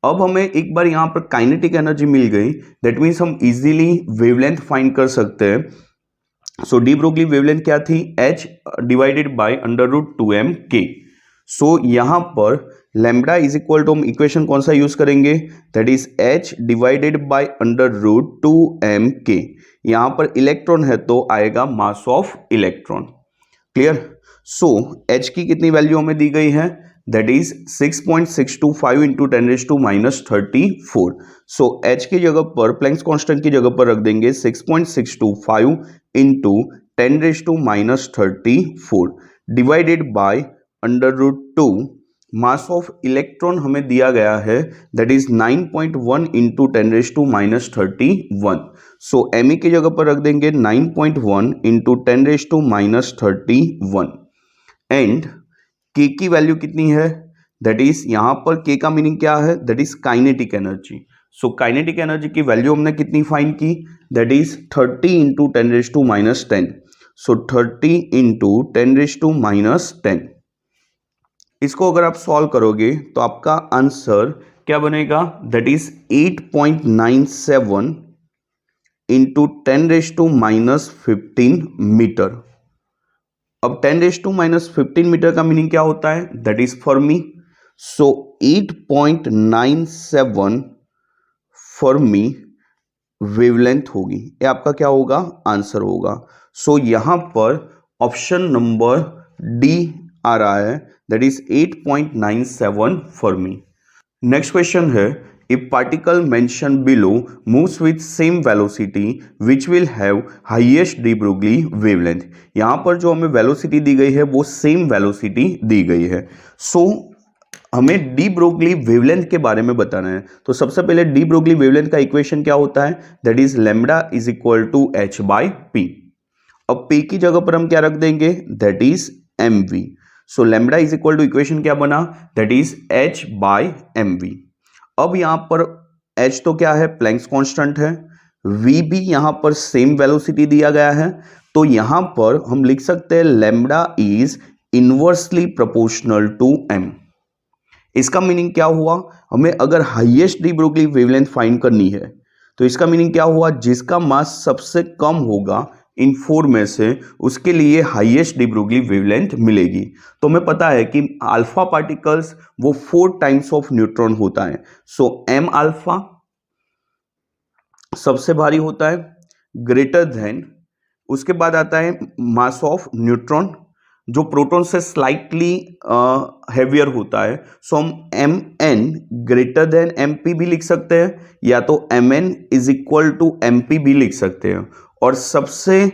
अब हमें एक बार यहां पर काइनेटिक एनर्जी मिल गई, दैट मीन्स हम इजीली वेवलेंथ फाइंड कर सकते हैं। सो डी ब्रोगली वेवलेंथ क्या थी, h divided by √2m k। So यहां पर लैम्बडा इज इक्वल टू, हम इक्वेशन कौन सा यूज करेंगे, that is h divided by √2m k। यहां पर इलेक्ट्रॉन है तो आएगा मास of electron, clear. So h की कितनी वैल्यू हमें दी गई है, that is 6.625 into 10⁻34। So h की जगह पर, प्लैंक्स कांस्टेंट की जगह पर रख देंगे 6.625 into 10⁻34 divided by √2, mass of electron हमें दिया गया है, that is 9.1 into 10⁻31। So M की जगह पर रख देंगे 9.1 इंटू 10⁻31, एंड के की वैल्यू कितनी है, दैट इज यहां पर के का मीनिंग क्या है, that is kinetic energy. So kinetic energy की वैल्यू हमने कितनी फाइंड की, that is 30 into 10⁻10, so 30 into 10⁻10। इसको अगर आप सॉल्व करोगे तो आपका आंसर क्या बनेगा, दैट इज 8.97 इंटू 10⁻15 मीटर। अब 10⁻15 मीटर का मीनिंग क्या होता है, that is Fermi. So 8.97 Fermi wavelength होगी, ये आपका क्या होगा, आंसर होगा। सो यहां पर ऑप्शन नंबर डी आ रहा है, that is 8.97 Fermi. Next question है, if particle mentioned below moves with same velocity which will have highest de Broglie wavelength। यहां पर जो हमें वेलोसिटी दी गई है वो सेम वेलोसिटी दी गई है। सो हमें डी ब्रोगली वेवलेंथ के बारे में बताना है, तो सबसे पहले डी ब्रोगली वेवलेंथ का इक्वेशन क्या होता है, that is lambda is equal to h by P. अब p की जगह पर हम क्या रख देंगे, that is mv। So lambda is equal to equation क्या बना, that is h by mv। अब यहां पर h तो क्या है, प्लैंक्स कांस्टेंट है, v भी यहां पर सेम वेलोसिटी दिया गया है, तो यहां पर हम लिख सकते हैं lambda is inversely proportional to m। इसका मीनिंग क्या हुआ, हमें अगर highest de Broglie wavelength find करनी है तो इसका मीनिंग क्या हुआ, जिसका मास सबसे कम होगा इन 4 में से उसके लिए हाईएस्ट डी ब्रोगली वेवलेंथ मिलेगी। तो हमें पता है कि अल्फा पार्टिकल्स वो 4 टाइम्स ऑफ न्यूट्रॉन होता है। सो एम अल्फा सबसे भारी होता है, ग्रेटर देन, उसके बाद आता है मास ऑफ न्यूट्रॉन जो प्रोटॉन से स्लाइटली हैवियर होता है। सो हम m n greater than m p भी लिख सकते हैं, या तो m n is equal to m p भी लिख सकते हैं, और सबसे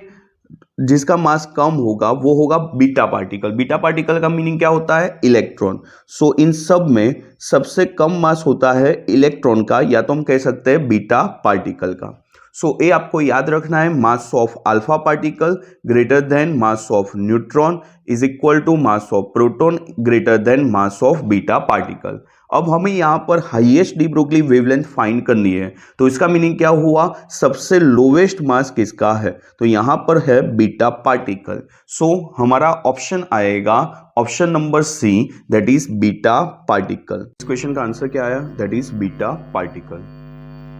जिसका मास कम होगा वो होगा बीटा पार्टिकल। बीटा पार्टिकल का मीनिंग क्या होता है, इलेक्ट्रॉन। सो इन सब में सबसे कम मास होता है इलेक्ट्रॉन का, या तो हम कह सकते हैं बीटा पार्टिकल का। सो ए आपको याद रखना है, mass of alpha particle greater than mass of neutron is equal to mass of proton greater than mass of beta particle. अब हमें यहां पर highest de Broglie wavelength find करनी है, तो इसका मीनिंग क्या हुआ, सबसे लोवेस्ट मास किसका है, तो यहां पर है बीटा पार्टिकल। सो हमारा ऑप्शन आएगा option number C, that is beta particle. इस क्वेश्चन का आंसर क्या आया, दैट इज बीटा पार्टिकल।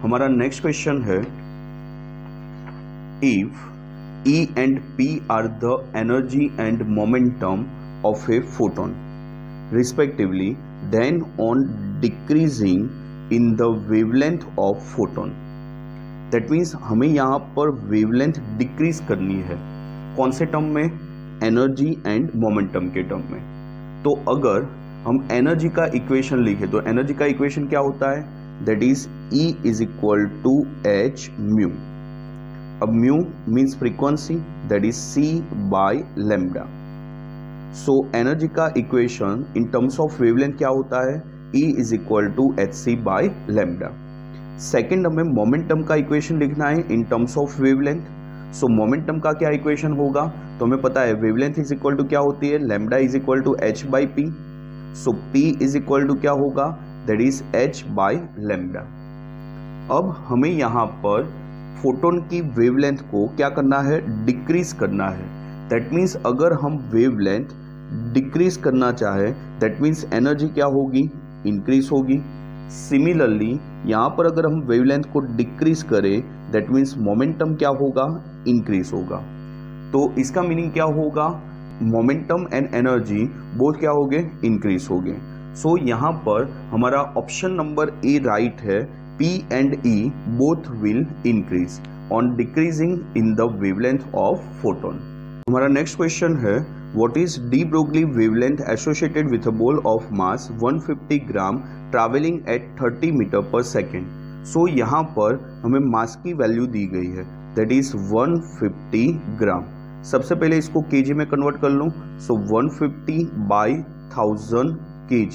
हमारा नेक्स्ट क्वेश्चन है, if E and P are the energy and momentum of a photon respectively, then on decreasing in the wavelength of photon, that means हमें यहाँ पर wavelength decrease करनी है, कौन से term में, एनर्जी एंड मोमेंटम के टर्म में। तो अगर हम एनर्जी का इक्वेशन लिखें तो एनर्जी का इक्वेशन क्या होता है, that is E is equal to H mu. अब mu means frequency, that is c by lambda. So energy का equation in terms of wavelength क्या होता है, E is equal to h c by lambda. Second हमें momentum का equation लिखना है in terms of wavelength. So momentum का क्या इक्वेशन होगा, तो हमें पता है वेवलेंथ इज इक्वल टू क्या होती है, lambda is equal to H by p. So P is equal to क्या होगा, that is h by lambda. अब हमें यहाँ पर फोटोन की वेवलेंथ को क्या करना है, डिक्रीज करना है। दैट मीन्स अगर हम वेवलेंथ डिक्रीज करना चाहे, दैट मीन्स एनर्जी क्या होगी, इंक्रीज होगी। सिमिलरली यहाँ पर अगर हम वेवलेंथ को डिक्रीज करें, दैट मीन्स मोमेंटम क्या होगा, इंक्रीज होगा। तो इसका मीनिंग क्या होगा, मोमेंटम एंड एनर्जी बोथ क्या हो गए, इंक्रीज हो गए। सो यहाँ पर हमारा ऑप्शन नंबर ए राइट है, P and E both will increase on decreasing in the wavelength of photon। हमारा नेक्स्ट क्वेश्चन है, what is de Broglie wavelength associated with a ball of mass 150 gram traveling at 30 metre per second. So यहाँ पर हमें मास की value दी गई है, that is 150 ग्राम। सबसे पहले इसको केजी में कन्वर्ट कर लूँ, सो 150 by 1000 kg।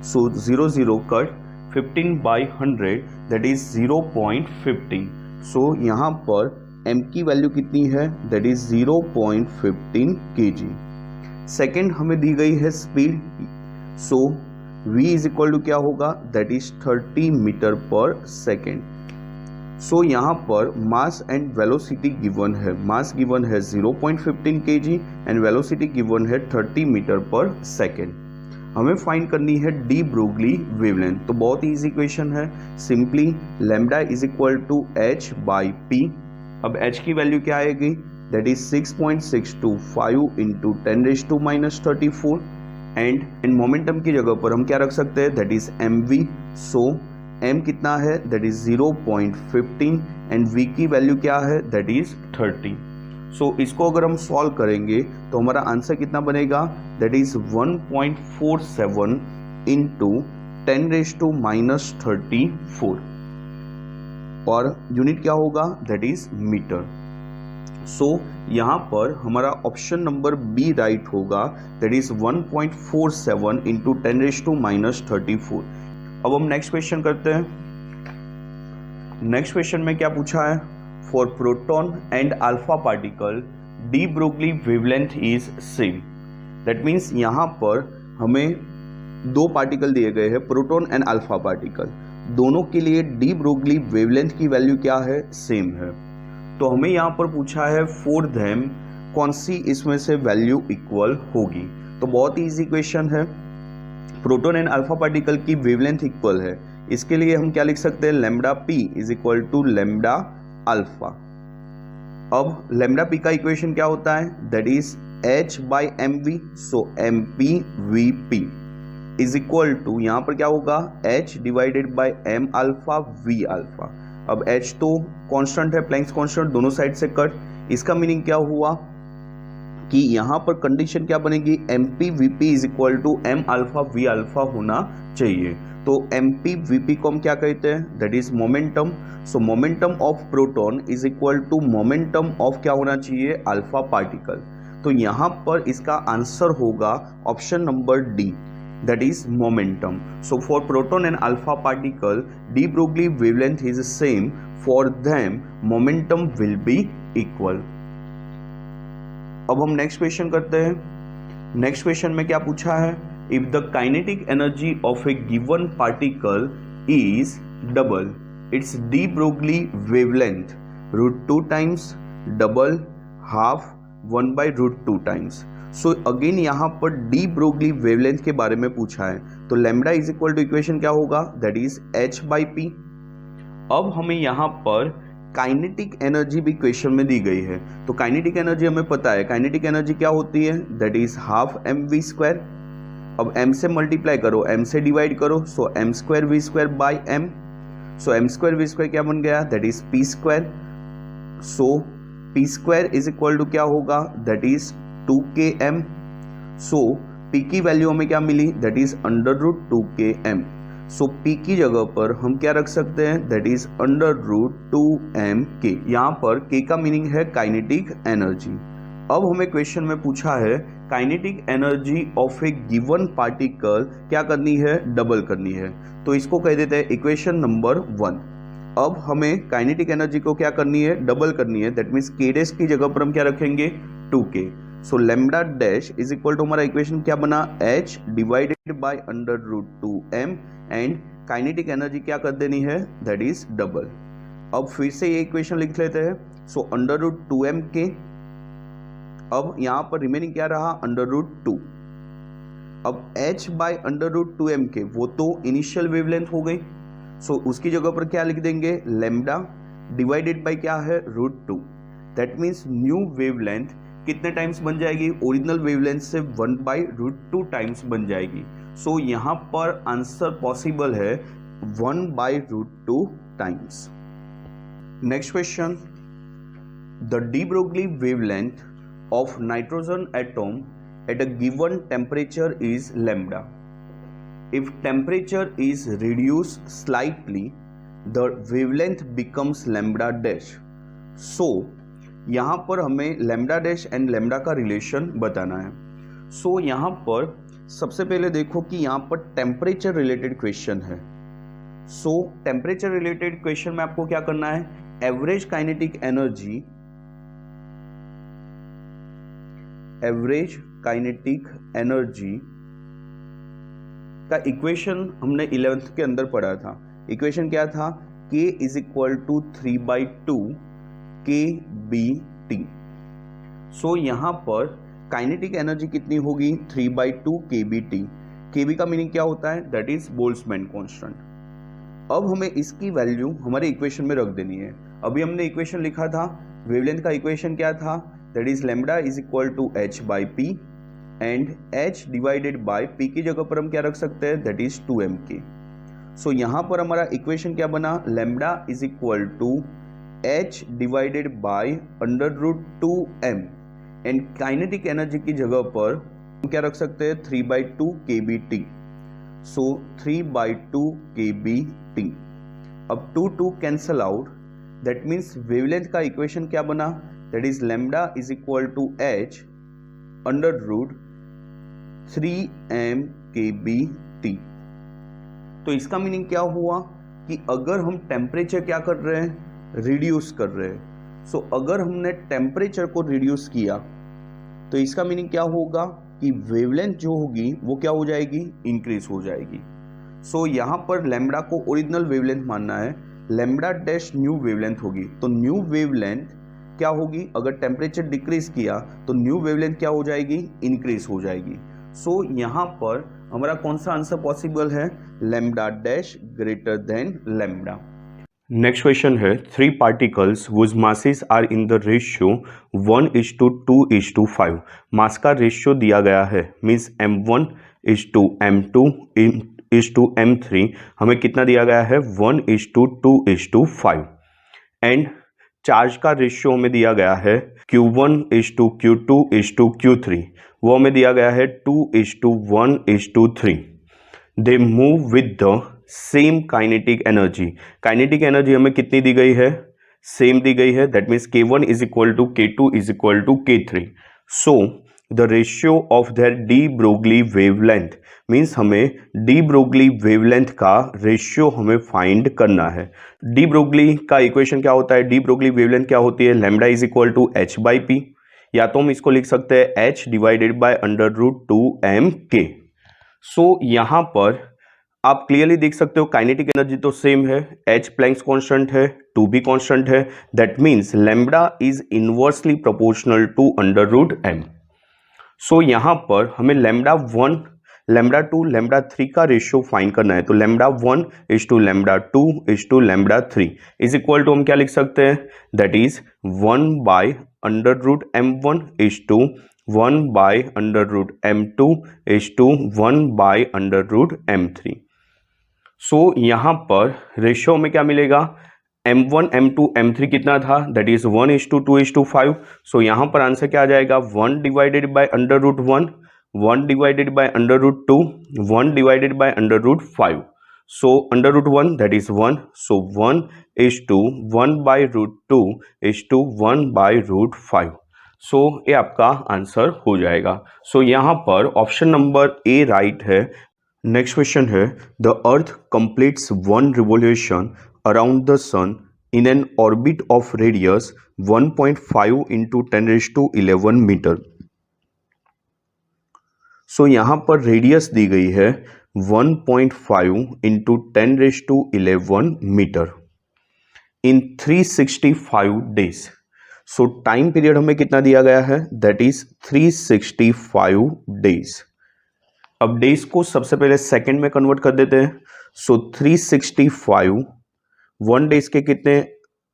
So 0 0 cut, 15 by 100 that is 0.15। सो यहाँ पर m की वैल्यू कितनी है, दैट इज 0.15 kg। सेकेंड हमें दी गई है speed, so v is equal to क्या होगा, that is 30 metre per second. So यहाँ पर मास एंड वेलोसिटी गिवन है, मास गिवन है 0.15 kg एंड वेलोसिटी गिवन है 30 मीटर पर सेकेंड। हमें फाइंड करनी है डी ब्रोगली वेवलेंथ, तो बहुत ही इजी क्वेश्चन है, simply lambda is equal to H by P. अब एच की वैल्यू क्या आएगी, that is 6.625 into 10⁻⁻34 and momentum की जगह पर हम क्या रख सकते हैं, that is m v. So m कितना है, दैट इज 0.15 एंड वी की वैल्यू क्या है, दैट इज 30। सो इसको अगर हम सॉल्व करेंगे तो हमारा आंसर कितना बनेगा, दैट इज 1.47 इंटू 10⁻⁻34 और यूनिट क्या होगा, दैट इज मीटर। सो यहाँ पर हमारा ऑप्शन नंबर बी राइट होगा, दैट इज 1.47 इंटू 10⁻⁻34। अब हम नेक्स्ट क्वेश्चन करते हैं। नेक्स्ट क्वेश्चन में क्या पूछा है, for proton and alpha particle D Broglie wavelength is same. That means यहाँ पर हमें दो पार्टिकल दिए गए हैं, प्रोटॉन एंड अल्फा पार्टिकल, दोनों के लिए डी ब्रोगली वेवलेंथ की वैल्यू क्या है, सेम है। तो हमें यहाँ पर पूछा है फॉर देम कौन सी इसमें से वैल्यू इक्वल होगी। तो बहुत ही इजी क्वेश्चन है, प्रोटॉन एंड अल्फा पार्टिकल की वेवलेंथ इक्वल है, इसके लिए हम क्या लिख सकते हैं, lambda p is equal to lambda alpha. अब लैम्डा पी का इक्वेशन क्या होता है, that is h by m v. So m p v p is equal to, यहाँ पर क्या होगा, h divided by m alpha v alpha. अब h तो कांस्टेंट है, प्लैंक्स कांस्टेंट, दोनों साइड से कट। इसका मीनिंग क्या हुआ कि यहाँ पर कंडीशन क्या बनेगी, m p v p is equal to m alpha v alpha होना चाहिए। तो एम पी वी पी को हम क्या कहते हैं, that is momentum. So momentum of proton is equal to momentum of क्या होना चाहिए, अल्फा पार्टिकल। तो यहाँ पर इसका आंसर होगा option number D, that is momentum. So for proton and alpha particle, de Broglie wavelength is same. For them, momentum will be equal. अब हम नेक्स्ट क्वेश्चन करते हैं. नेक्स्ट क्वेश्चन में क्या पूछा है? If the kinetic energy of A given particle is double it's de Broglie wavelength √2 times, double, half, 1/√2 times. So again यहाँ पर डी ब्रोगली वेवलेंथ के बारे में पूछा है, तो lambda is equal to equation क्या होगा? That is h/p. अब हमें यहाँ पर काइनेटिक एनर्जी भी क्वेश्चन में दी गई है, तो काइनेटिक एनर्जी हमें पता है. काइनेटिक एनर्जी क्या होती है? That is half mv². अब m से मल्टीप्लाई करो, m से डिवाइड करो, सो m²v²/m. सो m²v² क्या बन गया? That is p². So p² is equal to क्या होगा? That is 2km. So p की वैल्यू हमें क्या मिली? That is √2km. So p की जगह पर हम क्या रख सकते हैं? That is √2mk. यहाँ पर k का मीनिंग है काइनेटिक एनर्जी. अब हमें क्वेश्चन में पूछा है kinetic energy of A given particle क्या करनी है? डबल करनी है. तो इसको कह देते हैं इक्वेशन नंबर 1. अब हमें काइनेटिक एनर्जी को क्या करनी है? डबल करनी है. दैट मीन्स k डैश की जगह पर हम क्या रखेंगे? 2k. So lambda dash is equal to हमारा इक्वेशन क्या बना? h divided by √2m and kinetic energy क्या कर देनी है? That is double. अब फिर से ये इक्वेशन लिख लेते हैं. सो √2mk. अब यहां पर रिमेनिंग क्या रहा? √2. अब h/√2mk वो तो इनिशियल वेवलेंथ हो गई. सो उसकी जगह पर क्या लिख देंगे? लैम्डा डिवाइडेड बाय क्या है? √2. दैट मीन्स न्यू वेवलेंथ कितने टाइम्स बन जाएगी? ओरिजिनल वेवलेंथ से 1/√2 टाइम्स बन जाएगी. सो यहां पर आंसर पॉसिबल है 1/√2 times. Next question. The de Broglie wavelength of nitrogen atom at a given temperature is lambda. If temperature is reduced slightly, the wavelength becomes lambda dash. So यहाँ पर हमें lambda dash and lambda का relation बताना है. So यहाँ पर सबसे पहले देखो कि यहाँ पर टेम्परेचर रिलेटेड क्वेश्चन है. So टेम्परेचर रिलेटेड क्वेश्चन में आपको क्या करना है? एवरेज काइनेटिक एनर्जी का इक्वेशन हमने 11th के अंदर पढ़ा था. इक्वेशन क्या था? k is equal to 3/2 kBT. So यहां पर काइनेटिक एनर्जी कितनी होगी? 3/2 kBT. kB का मीनिंग क्या होता है? That is Boltzmann constant. अब हमें इसकी वैल्यू हमारे इक्वेशन में रख देनी है. अभी हमने इक्वेशन लिखा था, वेवलेंथ का इक्वेशन क्या था? That is lambda is equal to h/p and h divided by p की जगह पर हम क्या रख सकते हैं? That is 2mk. सो यहां पर हमारा इक्वेशन क्या बना? Lambda is equal to h divided by √2m and kinetic energy की जगह पर हम क्या रख सकते हैं? 3/2 kBT. सो 3/2 kBT. अब 2 cancel out. That means wavelength का इक्वेशन क्या बना? That is lambda is equal to h √3m kBT. तो इसका मीनिंग क्या हुआ कि अगर हम टेम्परेचर क्या कर रहे हैं? रिड्यूस कर रहे हैं. सो अगर हमने टेम्परेचर को रिड्यूस किया तो इसका मीनिंग क्या होगा कि वेवलेंथ जो होगी वो क्या हो जाएगी? इंक्रीज हो जाएगी. सो यहां पर लैम्डा को ओरिजिनल वेवलेंथ मानना है. लैम्डा डैश न्यू वेवलेंथ होगी. तो न्यू वेवलेंथ क्या होगी? अगर टेम्परेचर डिक्रीज किया तो न्यू वेवलेंथ क्या हो जाएगी? इंक्रीज हो जाएगी. सो यहां पर हमारा कौन सा आंसर पॉसिबल है? Lambda dash greater than lambda. Next question है 3 particles whose masses are in the ratio 1:2:5. मास का रेशियो दिया गया है, मीन्स m1:m2:m3. हमें कितना दिया गया है? 1:2:5. एंड चार्ज का रेशियो हमें दिया गया है Q1:Q2:Q3. वो हमें दिया गया है 2:1:3. They move with the same kinetic energy. Kinetic energy हमें कितनी दी गई है? सेम दी गई है. That means K1 is equal to K2 is equal to K3. So the ratio of their de Broglie wavelength, means हमें डी ब्रोगली वेवलेंथ का रेशियो हमें फाइंड करना है। डी ब्रोगली का इक्वेशन क्या होता है, डी ब्रोगली वेवलेंथ क्या होती है, lambda is equal to H by p, या तो हम इसको लिख सकते हैं h divided by under root 2m k। So यहां पर आप क्लियरली देख सकते हो काइनेटिक एनर्जी तो सेम है, एच प्लैंक्स कांस्टेंट है, 2 भी कांस्टेंट है, that means lambda is inversely proportional to under root m। सो यहां पर हमें लैम्डा 1, लैम्डा 2, लैम्डा 3 का रेशियो फाइंड करना है। तो lambda 1 is to lambda 2 is to lambda 3 is equal to हम क्या लिख सकते हैं, that is 1 by under root m1 is to 1 by under root m2 is to 1 by under root m3। So यहां पर रेशियो में क्या मिलेगा, m1 m2 m3 कितना था, दैट इज 1:2:5। सो यहां पर आंसर क्या आ जाएगा, 1 divided by under root 1, 1 divided by under root 2, 1 divided by under root 5। So under root 1 that is 1, so 1:1 by root 2 is to 1 by root 5। So ये आपका answer हो जाएगा। सो यहां पर ऑप्शन नंबर ए राइट है। Next question है, the earth completes one revolution around the sun in an orbit of radius 1.5 into 10⁻11 मीटर। So यहां पर रेडियस दी गई है 1.5 into 10⁻11 metre in 365 days. So time period हमें कितना दिया गया है, दैट इज 365 डेज। अब डेज को सबसे पहले सेकंड में कन्वर्ट कर देते हैं। सो 365 1 डेज के कितने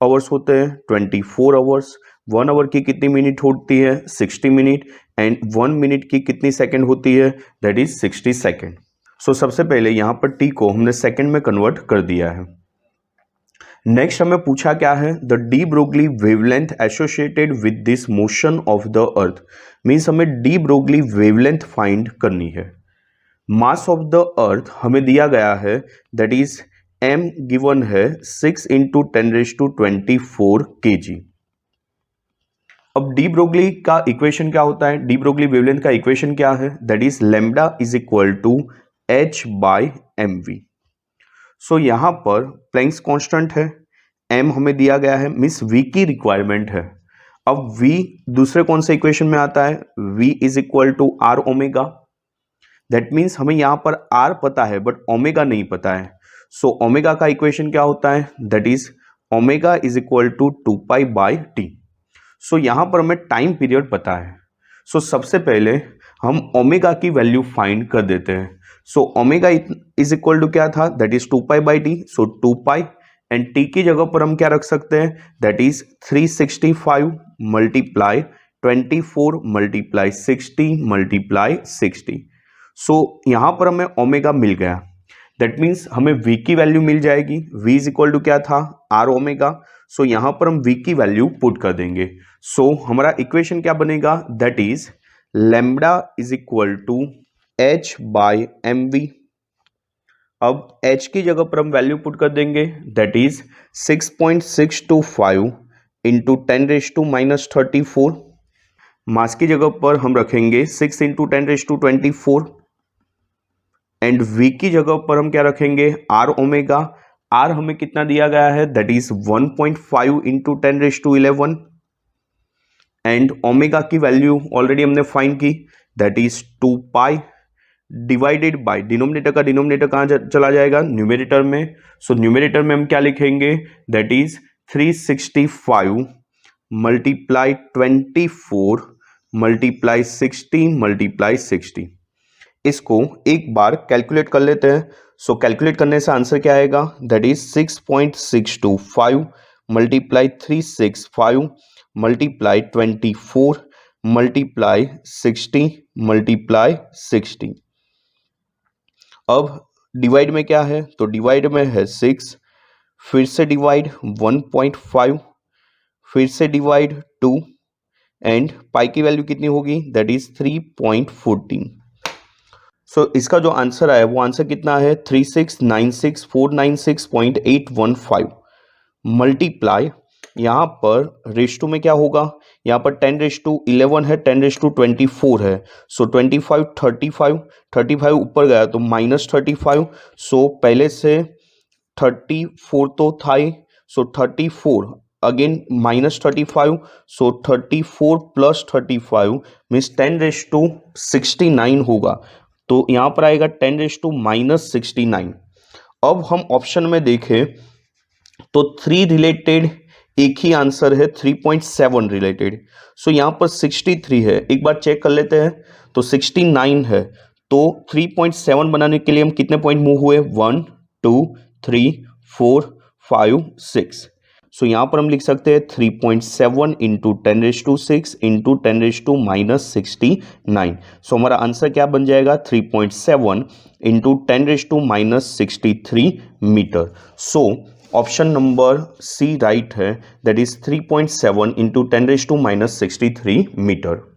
आवर्स होते हैं, 24 आवर्स। 1 आवर की कितनी मिनट होती है, 60 मिनट, एंड 1 मिनट की कितनी सेकंड होती है, दैट इज 60 सेकंड। सो सबसे पहले यहां पर टी को हमने सेकंड में कन्वर्ट कर दिया है। नेक्स्ट हमें पूछा क्या है, the de Broglie wavelength associated with this motion of the earth, means हमें डी ब्रोगली वेवलेंथ फाइंड करनी है। मास ऑफ द अर्थ हमें दिया गया है, दैट इज m गिवन है 6 इंटू 10⁻24 kg। अब डी ब्रोगली का इक्वेशन क्या होता है, डी ब्रोगली वेवलेंथ का इक्वेशन क्या है, that is lambda is equal to h by mv। So यहां पर प्लैंक्स कांस्टेंट है, m हमें दिया गया है, मीन्स v की रिक्वायरमेंट है। अब v दूसरे कौन से इक्वेशन में आता है, v is equal to r omega. That means हमें यहां पर r पता है बट ओमेगा नहीं पता है। सो ओमेगा का इक्वेशन क्या होता है, that is omega is equal to 2 by T. So यहां पर हमें टाइम पीरियड पता है। सो सबसे पहले हम ओमेगा की वैल्यू फाइंड कर देते हैं। So omega is equal to क्या था, that is 2 by T. So 2 and T की जगह पर हम क्या रख सकते हैं, that is 365 multiply 24 multiply 60 multiply 60। So यहां पर हमें ओमेगा मिल गया, दैट मीन्स हमें v की वैल्यू मिल जाएगी। v इज इक्वल टू क्या था, r ओमेगा। सो यहां पर हम v की वैल्यू पुट कर देंगे। सो हमारा इक्वेशन क्या बनेगा, that is lambda is equal to h by mv। अब h की जगह पर हम वैल्यू पुट कर देंगे, दैट इज 6.625 इंटू 10⁻−34। मास की जगह पर हम रखेंगे 6 इंटू 10⁻24 एंड v की जगह पर हम क्या रखेंगे, r ओमेगा। r हमें कितना दिया गया है, that is 1.5 into 10⁻11 and omega की वैल्यू ऑलरेडी हमने फाइंड की, that is 2 divided by denominator का डिनोमिनेटर कहां चला जाएगा, न्यूमरेटर में। सो न्यूमरेटर में हम क्या लिखेंगे, that is 365 multiply 24 multiply 60 multiply 60। इसको एक बार कैलकुलेट कर लेते हैं। सो कैलकुलेट करने से आंसर क्या आएगा, that is 6.625 multiply 365 multiply 24 multiply 60 multiply 60। अब डिवाइड में क्या है, तो डिवाइड में है 6, फिर से डिवाइड 1.5, फिर से डिवाइड 2 एंड पाई की वैल्यू कितनी होगी, दैट इज 3.14। सो इसका जो आंसर आया वो आंसर कितना है, 3696496.815 मल्टीप्लाई यहाँ पर रेश टू में क्या होगा, यहाँ पर 10⁻11 है, 10⁻24 है, सो 25 35 ऊपर गया तो -35, सो पहले से 34 तो था ही, सो 34 अगेन -35, सो 34 + 35 मीन्स 10⁻69 होगा, तो यहाँ पर आएगा 10⁻69। अब हम ऑप्शन में देखें तो 3 रिलेटेड एक ही आंसर है, 3.7 रिलेटेड, सो यहाँ पर 63 है, एक बार चेक कर लेते हैं, तो 69 है, तो 3.7 बनाने के लिए हम कितने पॉइंट मूव हुए, 1 2 3 4 5 6, सो यहाँ पर हम लिख सकते हैं 3.7 इंटू 10⁻6 इंटू 10⁻69, सो हमारा आंसर क्या बन जाएगा, 3.7 into 10⁻63 metre. So option number C right है, दैट इज 3.7 इंटू 10⁻63 मीटर।